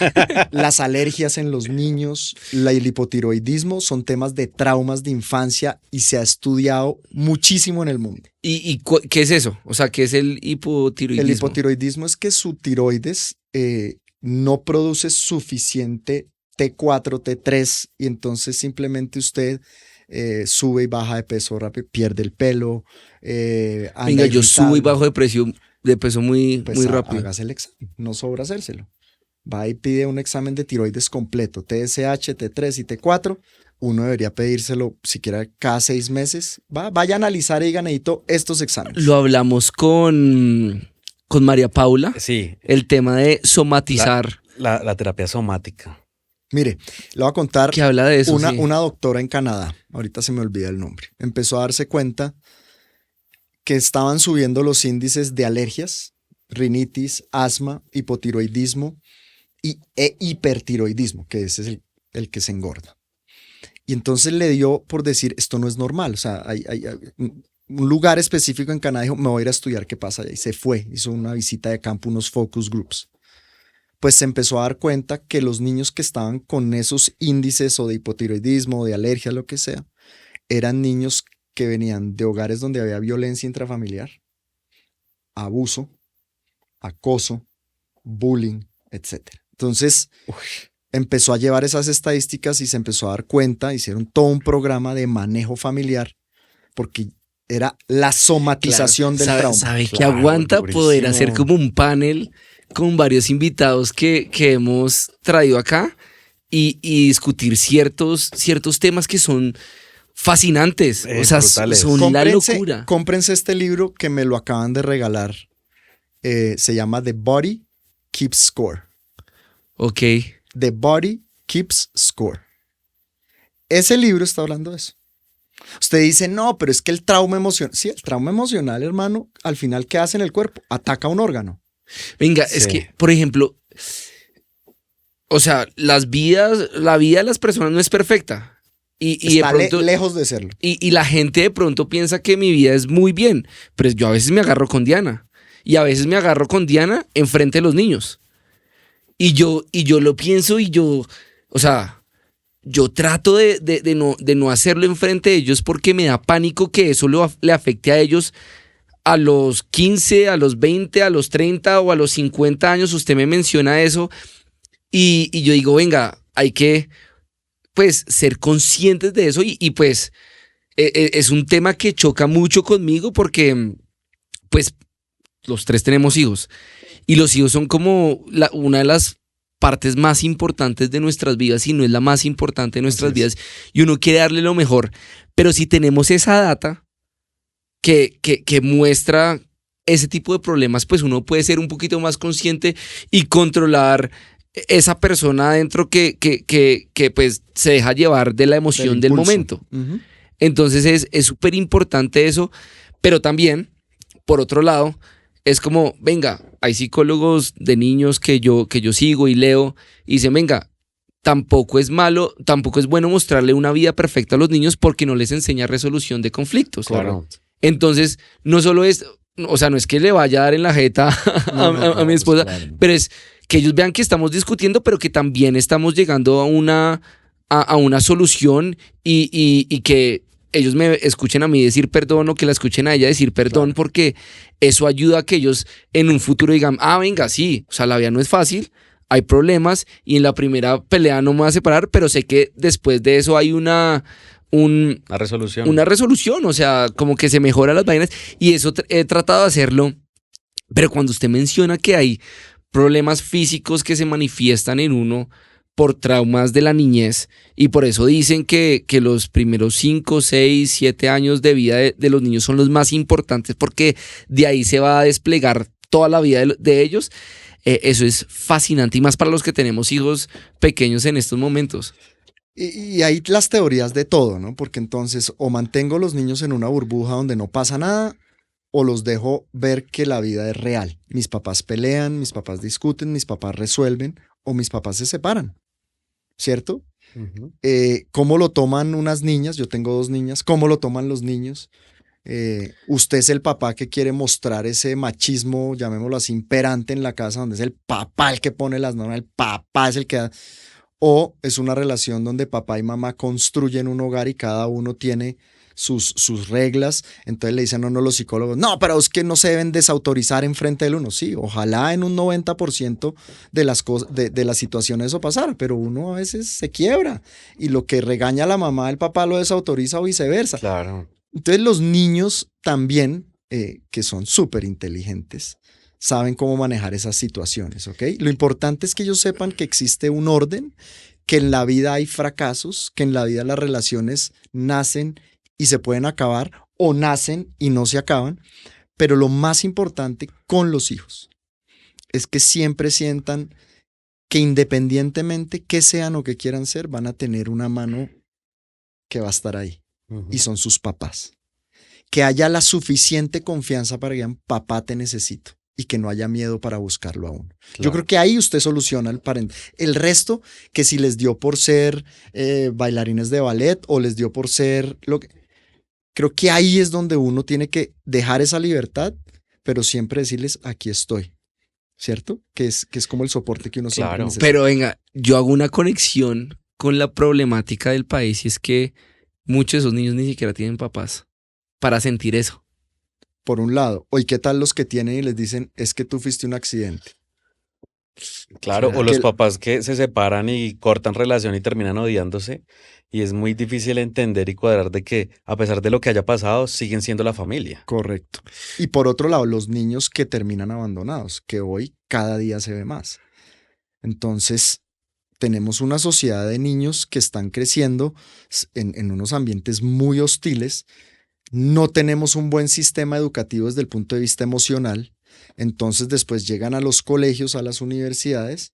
las alergias en los niños, el hipotiroidismo son temas de traumas de infancia y se ha estudiado muchísimo en el mundo. ¿Y qué es eso? O sea, ¿qué es el hipotiroidismo? El hipotiroidismo es que su tiroides no produce suficiente T4, T3 y entonces simplemente usted sube y baja de peso rápido, pierde el pelo. Anda Venga, yo subo y irritable. bajo de peso muy, Pues muy rápido. hágase el examen, no sobra hacérselo. Va y pide un examen de tiroides completo, TSH, T3 y T4. Uno debería pedírselo siquiera cada 6 meses. Vaya a analizar y diga, necesito estos exámenes. Lo hablamos con María Paula, Sí, el tema de somatizar. la terapia somática. Mire, le voy a contar Que habla de eso, sí. una doctora en Canadá, ahorita se me olvida el nombre, empezó a darse cuenta que estaban subiendo los índices de alergias, rinitis, asma, hipotiroidismo e hipertiroidismo, que ese es el que se engorda. Y entonces le dio por decir, esto no es normal, o sea, hay un lugar específico en Canadá, dijo, me voy a ir a estudiar qué pasa allá, y se fue, hizo una visita de campo, unos focus groups. Pues se empezó a dar cuenta que los niños que estaban con esos índices o de hipotiroidismo o de alergia, lo que sea, eran niños que venían de hogares donde había violencia intrafamiliar, abuso, acoso, bullying, etc. Entonces, empezó a llevar esas estadísticas y se empezó a dar cuenta, hicieron todo un programa de manejo familiar, porque era la somatización del trauma. ¿Sabe que Claro, aguanta durísimo. poder hacer como un panel con varios invitados que hemos traído acá y discutir ciertos temas que son fascinantes? O sea, brutales. son la locura. Cómprense este libro que me lo acaban de regalar. Se llama The Body Keeps Score. Ok. The Body Keeps Score. Ese libro está hablando de eso. Usted dice, no, pero es que el trauma emocional. Sí, el trauma emocional, hermano, al final, ¿qué hace en el cuerpo? Ataca un órgano. Venga, es Sí. que, por ejemplo, o sea, la vida de las personas no es perfecta. Y de Está pronto, lejos de serlo. y la gente de pronto piensa que mi vida es muy bien, pero yo a veces me agarro con Diana. Y a veces me agarro con Diana enfrente de los niños. Y yo lo pienso y yo, o sea, yo trato de no hacerlo enfrente de ellos porque me da pánico que eso le afecte a ellos a los 15, a los 20, a los 30 o a los 50 años. Usted me menciona eso y yo digo, venga, hay que pues ser conscientes de eso y pues es un tema que choca mucho conmigo porque pues los tres tenemos hijos y los hijos son como una de las partes más importantes de nuestras vidas, y no es la más importante de nuestras vidas, y uno quiere darle lo mejor, pero si tenemos esa data que muestra ese tipo de problemas, pues uno puede ser un poquito más consciente y controlar esa persona adentro que pues se deja llevar de la emoción del momento. Uh-huh. Entonces es súper importante eso, pero también, por otro lado, es como, venga, hay psicólogos de niños que yo sigo y leo y dicen, venga, tampoco es malo, tampoco es bueno mostrarle una vida perfecta a los niños porque no les enseña resolución de conflictos. Claro. Entonces, no solo es, o sea, no es que le vaya a dar en la jeta a mi esposa, pues claro, pero es que ellos vean que estamos discutiendo, pero que también estamos llegando a una solución y que ellos me escuchen a mí decir perdón o que la escuchen a ella decir perdón, claro, porque eso ayuda a que ellos en un futuro digan, venga, sí, o sea, la vida no es fácil, hay problemas y en la primera pelea no me voy a separar, pero sé que después de eso hay una resolución, o sea, como que se mejoran las vainas y eso he tratado de hacerlo, pero cuando usted menciona que hay problemas físicos que se manifiestan en uno por traumas de la niñez, y por eso dicen que los primeros 5, 6, 7 años de vida de los niños son los más importantes porque de ahí se va a desplegar toda la vida de ellos. Eso es fascinante y más para los que tenemos hijos pequeños en estos momentos. Y hay las teorías de todo, ¿no? Porque entonces o mantengo los niños en una burbuja donde no pasa nada o los dejo ver que la vida es real. Mis papás pelean, mis papás discuten, mis papás resuelven o mis papás se separan. ¿Cierto? Uh-huh. ¿Cómo lo toman unas niñas? Yo tengo 2 niñas. ¿Cómo lo toman los niños? Usted es el papá que quiere mostrar ese machismo, llamémoslo así, imperante en la casa, donde es el papá el que pone las normas, el papá es el que da. O es una relación donde papá y mamá construyen un hogar y cada uno tiene sus reglas. Entonces le dicen no los psicólogos, no, pero es que no se deben desautorizar en frente del uno. Sí, ojalá en un 90% de las cosas, de las situaciones eso pasara, pero uno a veces se quiebra y lo que regaña la mamá, el papá lo desautoriza o viceversa. Claro. Entonces los niños también, que son súper inteligentes, saben cómo manejar esas situaciones, ¿ok? Lo importante es que ellos sepan que existe un orden, que en la vida hay fracasos, que en la vida las relaciones nacen y se pueden acabar o nacen y no se acaban, pero lo más importante con los hijos es que siempre sientan que independientemente que sean o que quieran ser, van a tener una mano que va a estar ahí. Uh-huh. Y son sus papás. Que haya la suficiente confianza para que digan, papá, te necesito. Y que no haya miedo para buscarlo aún. Claro. Yo creo que ahí usted soluciona el parente. El resto, que si les dio por ser bailarines de ballet o les dio por ser lo que... Creo que ahí es donde uno tiene que dejar esa libertad, pero siempre decirles, aquí estoy. ¿Cierto? Que es como el soporte que uno siempre necesita. Pero venga, yo hago una conexión con la problemática del país y es que muchos de esos niños ni siquiera tienen papás para sentir eso. Por un lado. ¿Y qué tal los que tienen y les dicen, es que tú fuiste un accidente? Claro, o los papás que se separan y cortan relación y terminan odiándose. Y es muy difícil entender y cuadrar de que, a pesar de lo que haya pasado, siguen siendo la familia. Correcto. Y por otro lado, los niños que terminan abandonados, que hoy cada día se ve más. Entonces, tenemos una sociedad de niños que están creciendo en unos ambientes muy hostiles. No tenemos un buen sistema educativo desde el punto de vista emocional. Entonces, después llegan a los colegios, a las universidades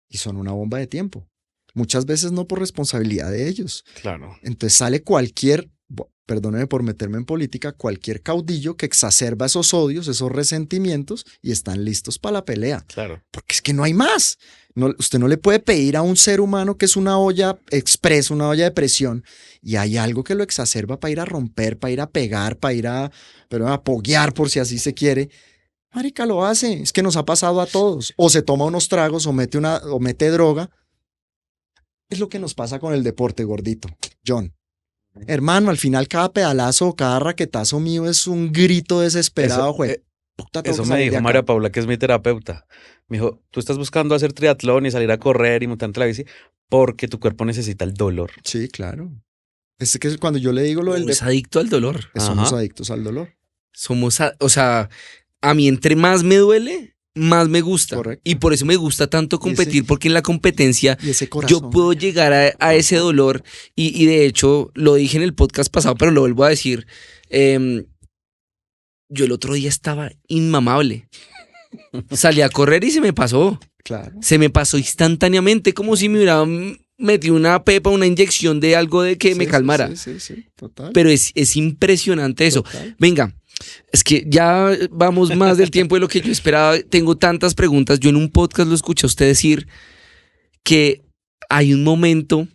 y son una bomba de tiempo. Muchas veces no por responsabilidad de ellos. Claro. Entonces sale cualquier, perdóneme por meterme en política, cualquier caudillo que exacerba esos odios, esos resentimientos y están listos para la pelea. Claro. Porque es que no hay más. No, usted no le puede pedir a un ser humano que es una olla express, una olla de presión, y hay algo que lo exacerba para ir a romper, para ir a pegar, para ir a apoyar por si así se quiere. Marica, lo hace. Es que nos ha pasado a todos. O se toma unos tragos o mete droga. es lo que nos pasa con el deporte, gordito. John. Hermano, al final cada pedalazo o cada raquetazo mío es un grito desesperado, güey. Puta, tengo Eso que me salir de dijo acá. María Paula, que es mi terapeuta. Me dijo, tú estás buscando hacer triatlón y salir a correr y montarte la bici porque tu cuerpo necesita el dolor. Sí, claro. Es que cuando yo le digo lo del Es adicto al dolor. somos Ajá. adictos al dolor. O sea, a mí entre más me duele, más me gusta. Correcto. Y por eso me gusta tanto competir, porque en la competencia Y ese corazón. yo puedo llegar a ese dolor. Y de hecho, lo dije en el podcast pasado, pero lo vuelvo a decir. Yo el otro día estaba inmamable. Salí a correr y se me pasó. Claro. Se me pasó instantáneamente, como si me hubiera metido una pepa, una inyección de algo de que me Sí, calmara. Sí, total. Pero es impresionante eso. Total. Venga, es que ya vamos más del tiempo de lo que yo esperaba. Tengo tantas preguntas. Yo en un podcast lo escuché a usted decir que hay un momento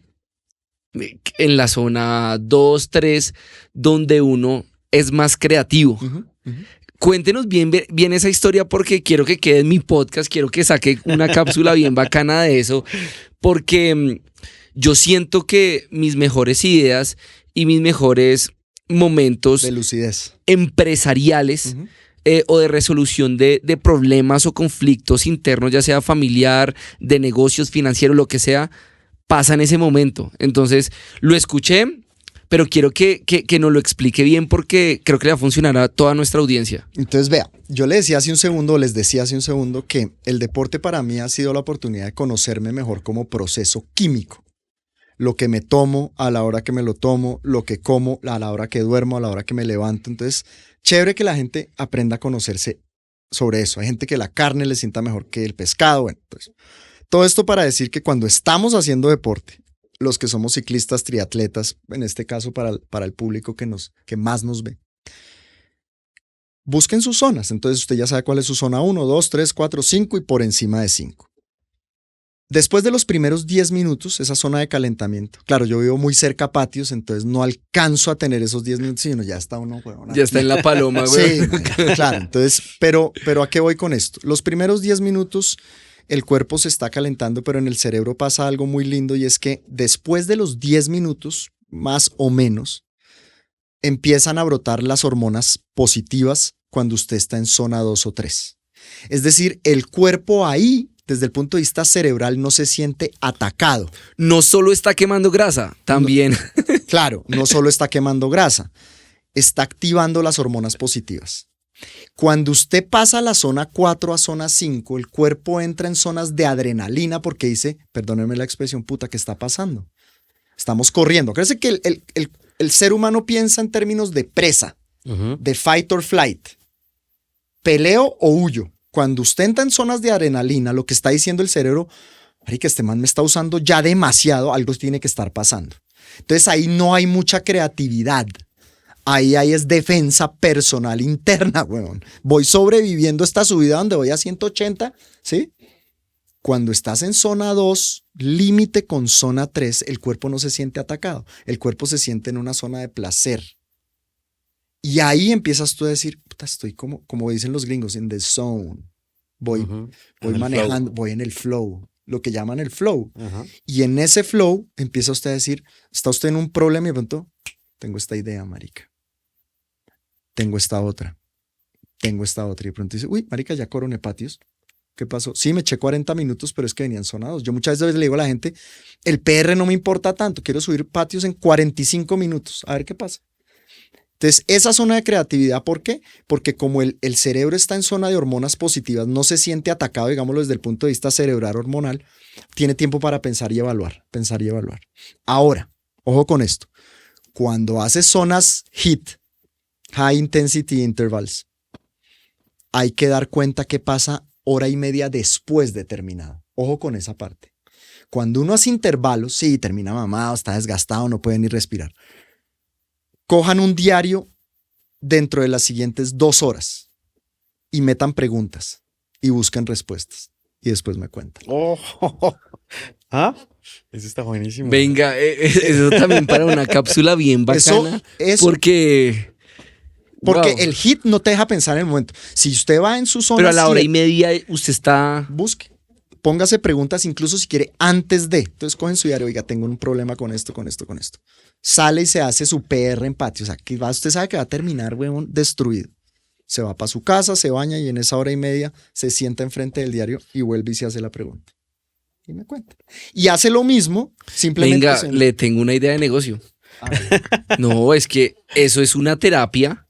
en la zona 2, 3, donde uno es más creativo. Ujú, ujú. Cuéntenos bien esa historia porque quiero que quede en mi podcast, quiero que saque una cápsula bien bacana de eso, porque yo siento que mis mejores ideas y mis mejores momentos De lucidez. empresariales Ujú. o de resolución de problemas o conflictos internos, ya sea familiar, de negocios, financieros, lo que sea, pasa en ese momento. Entonces, lo escuché, pero quiero que nos lo explique bien porque creo que le va a funcionar a toda nuestra audiencia. Entonces, vea, yo les decía hace un segundo que el deporte para mí ha sido la oportunidad de conocerme mejor como proceso químico. Lo que me tomo, a la hora que me lo tomo, lo que como, a la hora que duermo, a la hora que me levanto. Entonces, chévere que la gente aprenda a conocerse sobre eso. Hay gente que la carne le sienta mejor que el pescado. Bueno, pues todo esto para decir que cuando estamos haciendo deporte, los que somos ciclistas, triatletas, en este caso para el público que más nos ve, busquen sus zonas. Entonces usted ya sabe cuál es su zona 1, 2, 3, 4, 5 y por encima de 5. Después de los primeros 10 minutos, esa zona de calentamiento. Claro, yo vivo muy cerca a patios, entonces no alcanzo a tener esos 10 minutos, sino ya está uno, huevón. Ya está en la paloma, güey. Sí, claro. Entonces, pero ¿a qué voy con esto? Los primeros 10 minutos el cuerpo se está calentando, pero en el cerebro pasa algo muy lindo y es que después de los 10 minutos, más o menos, empiezan a brotar las hormonas positivas cuando usted está en zona 2 o 3. Es decir, el cuerpo ahí, desde el punto de vista cerebral, no se siente atacado. No solo está quemando grasa, también. Claro, no solo está quemando grasa, está activando las hormonas positivas. Cuando usted pasa a la zona 4 a zona 5, el cuerpo entra en zonas de adrenalina porque dice, perdónenme la expresión, puta, ¿qué está pasando? Estamos corriendo. Créese que el ser humano piensa en términos de presa, de fight or flight, peleo o huyo. Cuando usted entra en zonas de adrenalina, lo que está diciendo el cerebro, marica, este man me está usando ya demasiado, algo tiene que estar pasando. Entonces ahí no hay mucha creatividad. Ahí es defensa personal interna, weón. Voy sobreviviendo esta subida donde voy a 180, ¿sí? Cuando estás en zona 2, límite con zona 3, el cuerpo no se siente atacado. El cuerpo se siente en una zona de placer. Y ahí empiezas tú a decir, puta, estoy como dicen los gringos, in the zone. Voy manejando, voy en el flow, lo que llaman el flow. Y en ese flow empieza usted a decir, está usted en un problema y de pronto, tengo esta idea, marica. Tengo esta otra. Y de pronto dice, uy, marica, ya coroné patios. ¿Qué pasó? Sí, me eché 40 minutos, pero es que venían sonados. Yo muchas veces le digo a la gente, el PR no me importa tanto, quiero subir patios en 45 minutos. A ver qué pasa. Entonces, esa zona de creatividad, ¿por qué? Porque como el cerebro está en zona de hormonas positivas, no se siente atacado, digámoslo desde el punto de vista cerebral hormonal, tiene tiempo para pensar y evaluar. Ahora, ojo con esto. Cuando haces zonas HIIT, High Intensity Intervals, hay que dar cuenta qué pasa hora y media después de terminado. Ojo con esa parte. Cuando uno hace intervalos, sí, termina mamado, está desgastado, no puede ni respirar. Cojan un diario dentro de las siguientes 2 horas y metan preguntas y busquen respuestas. Y después me cuentan. ¿Ah? Eso está buenísimo. Venga, eso también para una cápsula bien bacana. Eso, porque wow. el HIIT no te deja pensar en el momento. Si usted va en su zona Pero a la hora 7, y media usted está... busque. póngase preguntas incluso si quiere antes de. Entonces cogen su diario, oiga, tengo un problema con esto, con esto, con esto. Sale y se hace su PR en patio. O sea, que usted sabe que va a terminar, huevón, destruido. Se va para su casa, se baña y en esa hora y media se sienta enfrente del diario y vuelve y se hace la pregunta. Y me cuenta. Y hace lo mismo, simplemente. Venga, le tengo una idea de negocio. No, es que eso es una terapia,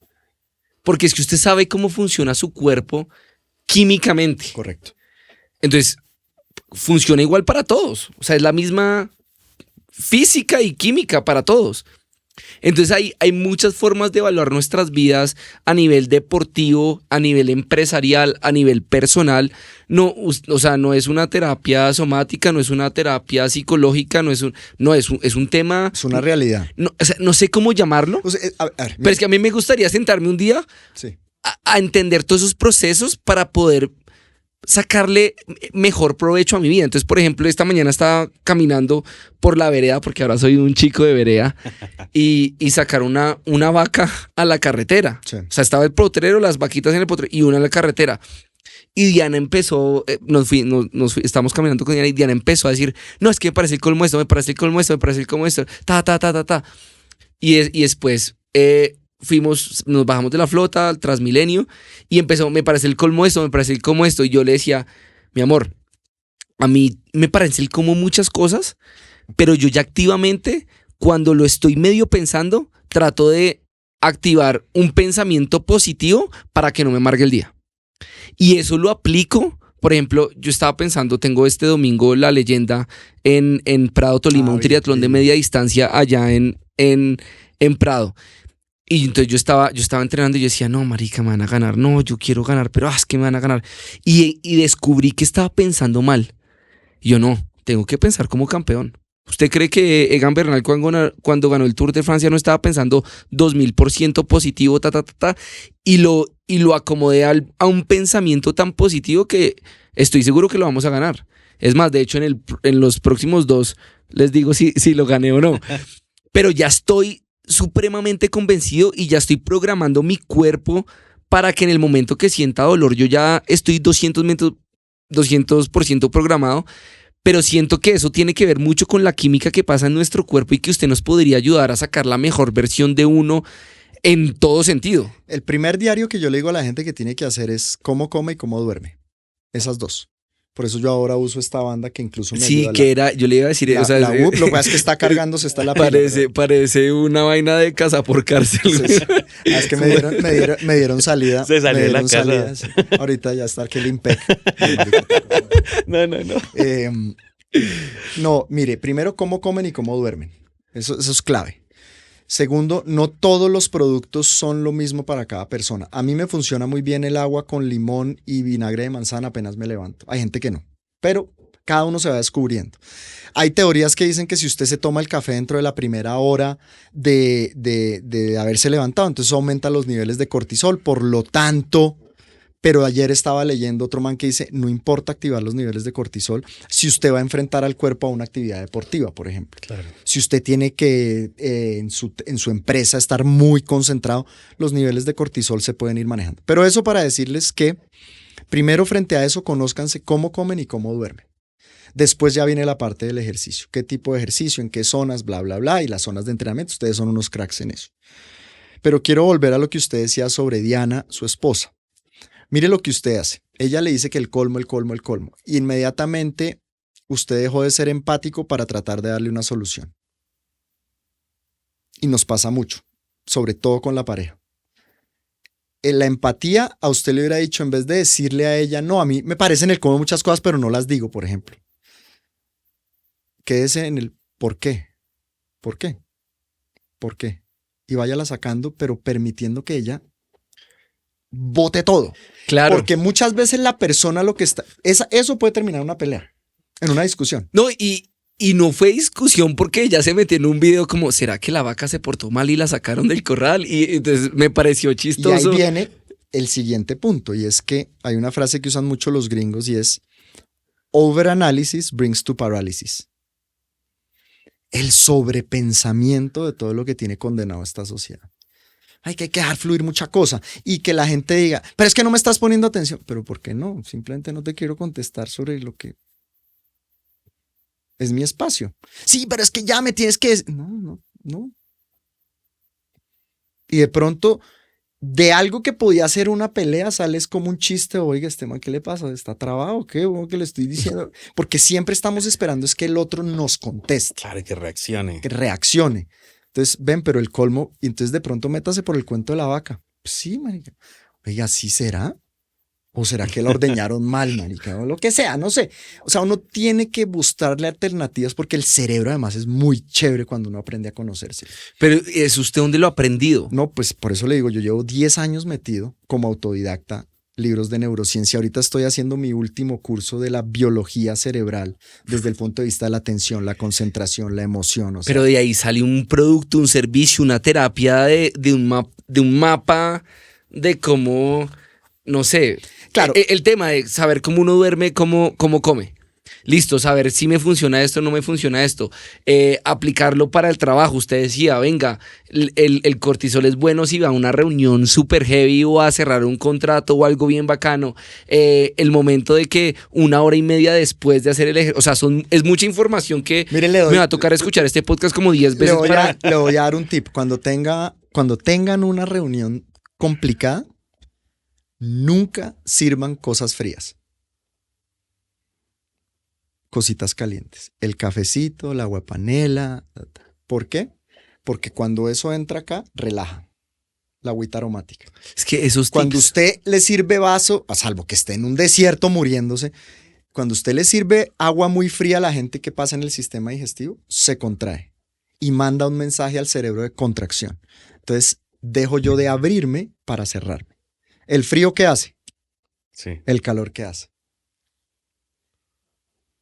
porque es que usted sabe cómo funciona su cuerpo químicamente. Correcto. Entonces, funciona igual para todos. O sea, es la misma física y química para todos. Entonces hay muchas formas de evaluar nuestras vidas a nivel deportivo, a nivel empresarial, a nivel personal. No, o sea, no es una terapia somática, no es una terapia psicológica, es un tema. Es una realidad. No, o sea, no sé cómo llamarlo, O sea, a ver, pero es que a mí me gustaría sentarme un día sí. a entender todos esos procesos para poder sacarle mejor provecho a mi vida. Entonces, por ejemplo, esta mañana estaba caminando por la vereda, porque ahora soy un chico de vereda, y sacar una vaca a la carretera. Sí. O sea, estaba el potrero, las vaquitas en el potrero y una en la carretera. Y Diana empezó, estábamos caminando con Diana y Diana empezó a decir, no, es que me parece el colmo esto, me parece el colmo esto, me parece el colmo esto, ta. Y después nos bajamos de la flota al Transmilenio y empezó, me parece el colmo esto, me parece el colmo esto. Y yo le decía, mi amor, a mí me parece el colmo muchas cosas, pero yo ya activamente, cuando lo estoy medio pensando, trato de activar un pensamiento positivo para que no me amargue el día. Y eso lo aplico. Por ejemplo, yo estaba pensando, tengo este domingo la leyenda en Prado, Tolima, un triatlón de media distancia allá en Prado. Y entonces yo estaba entrenando y yo decía, no, marica, me van a ganar. No, yo quiero ganar, pero es que me van a ganar. Y descubrí que estaba pensando mal. Y yo no, tengo que pensar como campeón. ¿Usted cree que Egan Bernal cuando ganó el Tour de Francia no estaba pensando 2000% positivo, y lo acomodé a un pensamiento tan positivo que estoy seguro que lo vamos a ganar? Es más, de hecho, en los próximos 2 les digo si lo gané o no. Pero ya estoy supremamente convencido y ya estoy programando mi cuerpo para que en el momento que sienta dolor, yo ya estoy 200% programado, pero siento que eso tiene que ver mucho con la química que pasa en nuestro cuerpo y que usted nos podría ayudar a sacar la mejor versión de uno en todo sentido. El primer diario que yo le digo a la gente que tiene que hacer es cómo come y cómo duerme. Esas dos. Por eso yo ahora uso esta banda que incluso me sí, ayuda. Yo le iba a decir, La UP, lo que pasa es que está cargándose, está la pila. Parece una vaina de casa por cárcel. Es que me dieron salida. Se salió de la casa. Salida, sí. Ahorita ya está que el IMPEC. No. No, mire, primero, cómo comen y cómo duermen. Eso es clave. Segundo, no todos los productos son lo mismo para cada persona. A mí me funciona muy bien el agua con limón y vinagre de manzana apenas me levanto. Hay gente que no, pero cada uno se va descubriendo. Hay teorías que dicen que si usted se toma el café dentro de la primera hora de haberse levantado, entonces aumenta los niveles de cortisol, por lo tanto. Pero ayer estaba leyendo otro man que dice, no importa activar los niveles de cortisol si usted va a enfrentar al cuerpo a una actividad deportiva, por ejemplo. Claro. Si usted tiene que en su empresa estar muy concentrado, los niveles de cortisol se pueden ir manejando. Pero eso para decirles que, primero frente a eso, conózcanse cómo comen y cómo duermen. Después ya viene la parte del ejercicio. ¿Qué tipo de ejercicio? ¿En qué zonas? Bla, bla, bla. Y las zonas de entrenamiento. Ustedes son unos cracks en eso. Pero quiero volver a lo que usted decía sobre Diana, su esposa. Mire lo que usted hace. Ella le dice que el colmo. Y inmediatamente usted dejó de ser empático para tratar de darle una solución. Y nos pasa mucho, sobre todo con la pareja. En la empatía, a usted le hubiera dicho, en vez de decirle a ella, no, a mí me parecen el colmo muchas cosas, pero no las digo, por ejemplo. Quédese en el ¿por qué? ¿Por qué? ¿Por qué? Y váyala sacando, pero permitiendo que ella bote todo. Claro. Porque muchas veces la persona lo que está... Eso puede terminar en una pelea, en una discusión. No, y no fue discusión porque ella se metió en un video como, ¿será que la vaca se portó mal y la sacaron del corral? Y entonces me pareció chistoso. Y ahí viene el siguiente punto, y es que hay una frase que usan mucho los gringos y es overanalysis brings to paralysis. El sobrepensamiento de todo lo que tiene condenado esta sociedad. Hay que dejar fluir mucha cosa y que la gente diga, pero es que no me estás poniendo atención. Pero ¿por qué no? Simplemente no te quiero contestar sobre lo que es mi espacio. Sí, pero es que ya me tienes que... No. Y de pronto, de algo que podía ser una pelea, sales como un chiste. Oiga, este man, ¿qué le pasa? ¿Está trabado o qué? ¿O qué le estoy diciendo? Porque siempre estamos esperando es que el otro nos conteste. Claro, que reaccione. Que reaccione. Entonces, ven, pero el colmo, y entonces de pronto métase por el cuento de la vaca. Pues sí, marica. Oiga, ¿sí será? ¿O será que la ordeñaron mal, marica? O lo que sea, no sé. O sea, uno tiene que buscarle alternativas porque el cerebro además es muy chévere cuando uno aprende a conocerse. Pero ¿es usted dónde lo ha aprendido? No, pues por eso le digo, yo llevo 10 años metido como autodidacta, libros de neurociencia. Ahorita estoy haciendo mi último curso de la biología cerebral desde el punto de vista de la atención, la concentración, la emoción. O sea, Pero de ahí sale un producto, un servicio, una terapia de un mapa de cómo, no sé. Claro. El tema de saber cómo uno duerme, cómo come. Listo, saber si me funciona esto o no me funciona esto. Aplicarlo para el trabajo. Usted decía, venga, el cortisol es bueno si va a una reunión súper heavy o a cerrar un contrato o algo bien bacano. El momento de que 1 hora y media después de hacer el ejercicio, o sea, es mucha información que mire, me va a tocar escuchar este podcast como 10 veces. Le voy a dar un tip. Cuando tengan una reunión complicada, nunca sirvan cosas frías. Cositas calientes. El cafecito, el agua de panela. ¿Por qué? Porque cuando eso entra acá, relaja. La agüita aromática. Es que esos Cuando tips, usted le sirve vaso, a salvo que esté en un desierto muriéndose, cuando usted le sirve agua muy fría a la gente que pasa en el sistema digestivo, se contrae y manda un mensaje al cerebro de contracción. Entonces, dejo yo de abrirme para cerrarme. ¿El frío qué hace? Sí. El calor qué hace.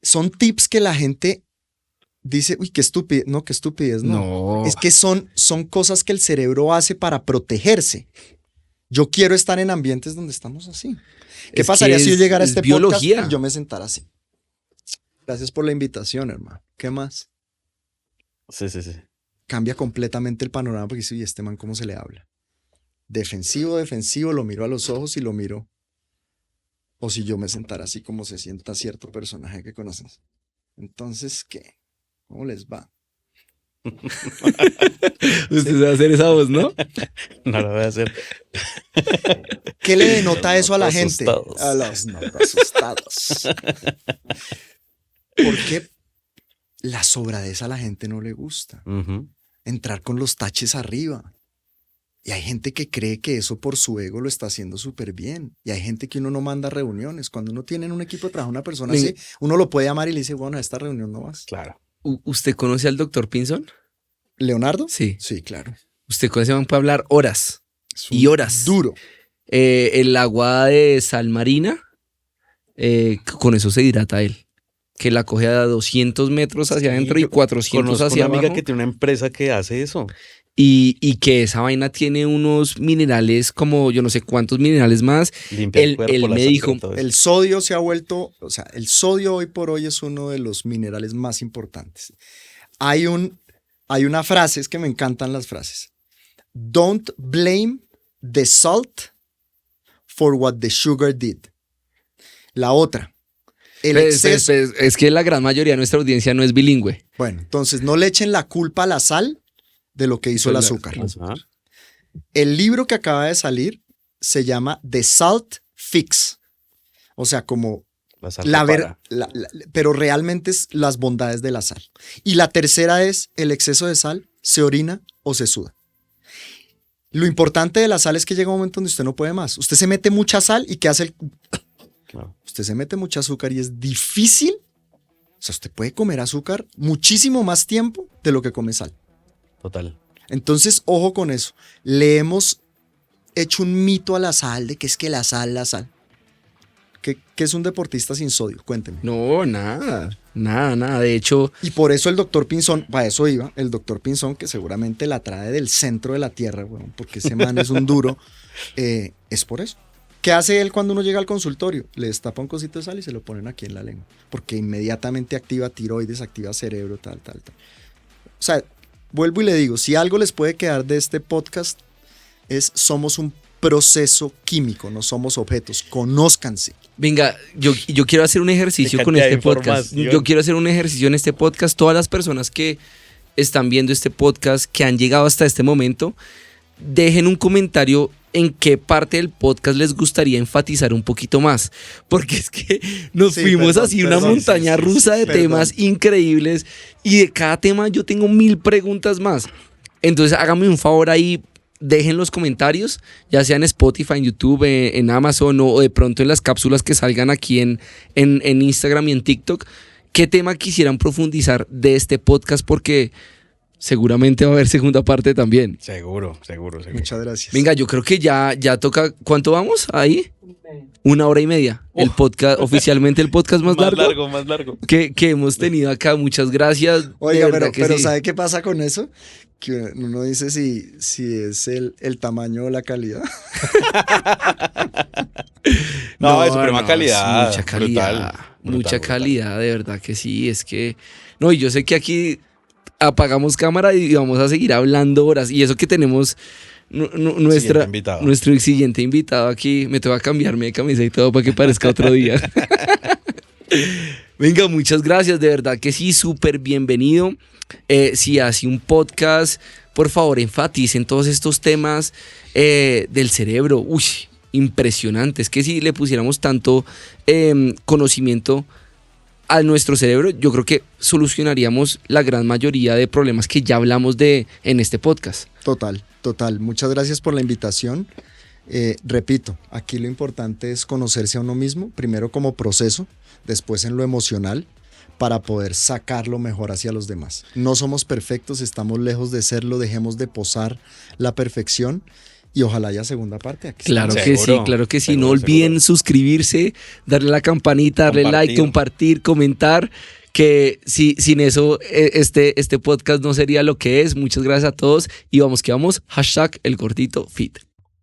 Son tips que la gente dice, uy, qué estupidez. No, qué estupidez, no. no. Es que son cosas que el cerebro hace para protegerse. Yo quiero estar en ambientes donde estamos así. ¿Qué Es pasaría que si yo llegara a es este biología. podcast y yo me sentara así? Gracias por la invitación, hermano. ¿Qué más? Sí. Cambia completamente el panorama porque dice, uy, este man, ¿cómo se le habla? Defensivo, lo miro a los ojos y lo miro. O si yo me sentara así como se sienta cierto personaje que conoces. Entonces, ¿qué? ¿Cómo les va? Usted va a hacer esa voz, ¿no? No lo voy a hacer. ¿Qué le denota eso a la Noto gente? asustados. A los noto asustados. Porque la sobradez a la gente no le gusta. Ujú. Entrar con los taches arriba. Y hay gente que cree que eso por su ego lo está haciendo súper bien. Y hay gente que uno no manda a reuniones. Cuando uno tiene en un equipo de trabajo una persona así, uno lo puede llamar y le dice, bueno, a esta reunión no vas. Claro. ¿Usted conoce al doctor Pinzón? ¿Leonardo? Sí. Sí, claro. Usted con ese man puede hablar horas Es y un horas. Duro. El agua de sal marina, con eso se hidrata él. Que la coge a 200 metros hacia adentro y 400 Conozco hacia una amiga abajo. que tiene una empresa que hace eso. Y que esa vaina tiene unos minerales, como yo no sé cuántos minerales más. Limpia el Él cuerpo, la me sangre, dijo, todo eso. El sodio se ha vuelto, o sea, el sodio hoy por hoy es uno de los minerales más importantes. Hay una frase, es que me encantan las frases. Don't blame the salt for what the sugar did. La otra. El exceso. Es que la gran mayoría de nuestra audiencia no es bilingüe. Bueno, entonces no le echen la culpa a la sal de lo que hizo el azúcar. Ajá. El libro que acaba de salir se llama The Salt Fix. O sea, como pero realmente es las bondades de la sal. Y la tercera es el exceso de sal, se orina o se suda. Lo importante de la sal es que llega un momento donde usted no puede más. Usted se mete mucha sal y ¿qué hace el...? Claro. Usted se mete mucha azúcar y es difícil. O sea, usted puede comer azúcar muchísimo más tiempo de lo que come sal. Total. Entonces, ojo con eso. Le hemos hecho un mito a la sal de que es que la sal. ¿Qué es un deportista sin sodio? Cuénteme. No, nada. De hecho, Y por eso el doctor Pinzón, para eso iba, el doctor Pinzón, que seguramente la trae del centro de la tierra, weón, porque ese man es un duro, es por eso. ¿Qué hace él cuando uno llega al consultorio? Le destapa un cosito de sal y se lo ponen aquí en la lengua, porque inmediatamente activa tiroides, activa cerebro, tal. O sea, vuelvo y le digo, si algo les puede quedar de este podcast somos un proceso químico, no somos objetos, conózcanse. Venga, yo quiero hacer un ejercicio Qué con cantidad este de podcast. información. Yo quiero hacer un ejercicio en este podcast. Todas las personas que están viendo este podcast, que han llegado hasta este momento, dejen un comentario en qué parte del podcast les gustaría enfatizar un poquito más. Porque es que nos Sí, fuimos perdón, así una perdón, montaña sí, rusa de perdón. temas increíbles. Y de cada tema yo tengo 1000 preguntas más. Entonces háganme un favor ahí. Dejen los comentarios, ya sea en Spotify, en YouTube, en Amazon o de pronto en las cápsulas que salgan aquí en Instagram y en TikTok. ¿Qué tema quisieran profundizar de este podcast? Porque seguramente va a haber segunda parte también. Seguro. Muchas gracias. Venga, yo creo que ya toca. ¿Cuánto vamos ahí? 1 hora y media. El podcast, oficialmente el podcast más largo Más largo. que hemos tenido acá. Muchas gracias. Oiga, De verdad que pero sí. ¿sabe qué pasa con eso? Que uno dice si es el tamaño o la calidad. No, es suprema es calidad. mucha calidad. Brutal, Mucha brutal. calidad, de verdad que sí. Es que. No, y yo sé que aquí apagamos cámara y vamos a seguir hablando horas. Y eso que tenemos Siguiente invitado. nuestro siguiente invitado aquí. Me tengo que cambiarme de camisa y todo para que parezca otro día. Venga, muchas gracias. De verdad que sí, súper bienvenido. Si hace un podcast, por favor, enfaticen todos estos temas del cerebro. Uy, impresionante. Es que si le pusiéramos tanto conocimiento a nuestro cerebro, yo creo que solucionaríamos la gran mayoría de problemas que ya hablamos en este podcast. Total. Muchas gracias por la invitación. Repito, aquí lo importante es conocerse a uno mismo, primero como proceso, después en lo emocional, para poder sacarlo mejor hacia los demás. No somos perfectos, estamos lejos de serlo, dejemos de posar la perfección y ojalá haya segunda parte. Aquí Claro Seguro, que sí, claro que sí. seguro, No olviden seguro. suscribirse, darle a la campanita, darle like, compartir, comentar, que sin eso este podcast no sería lo que es. Muchas gracias a todos y vamos que vamos. #elgorditofit.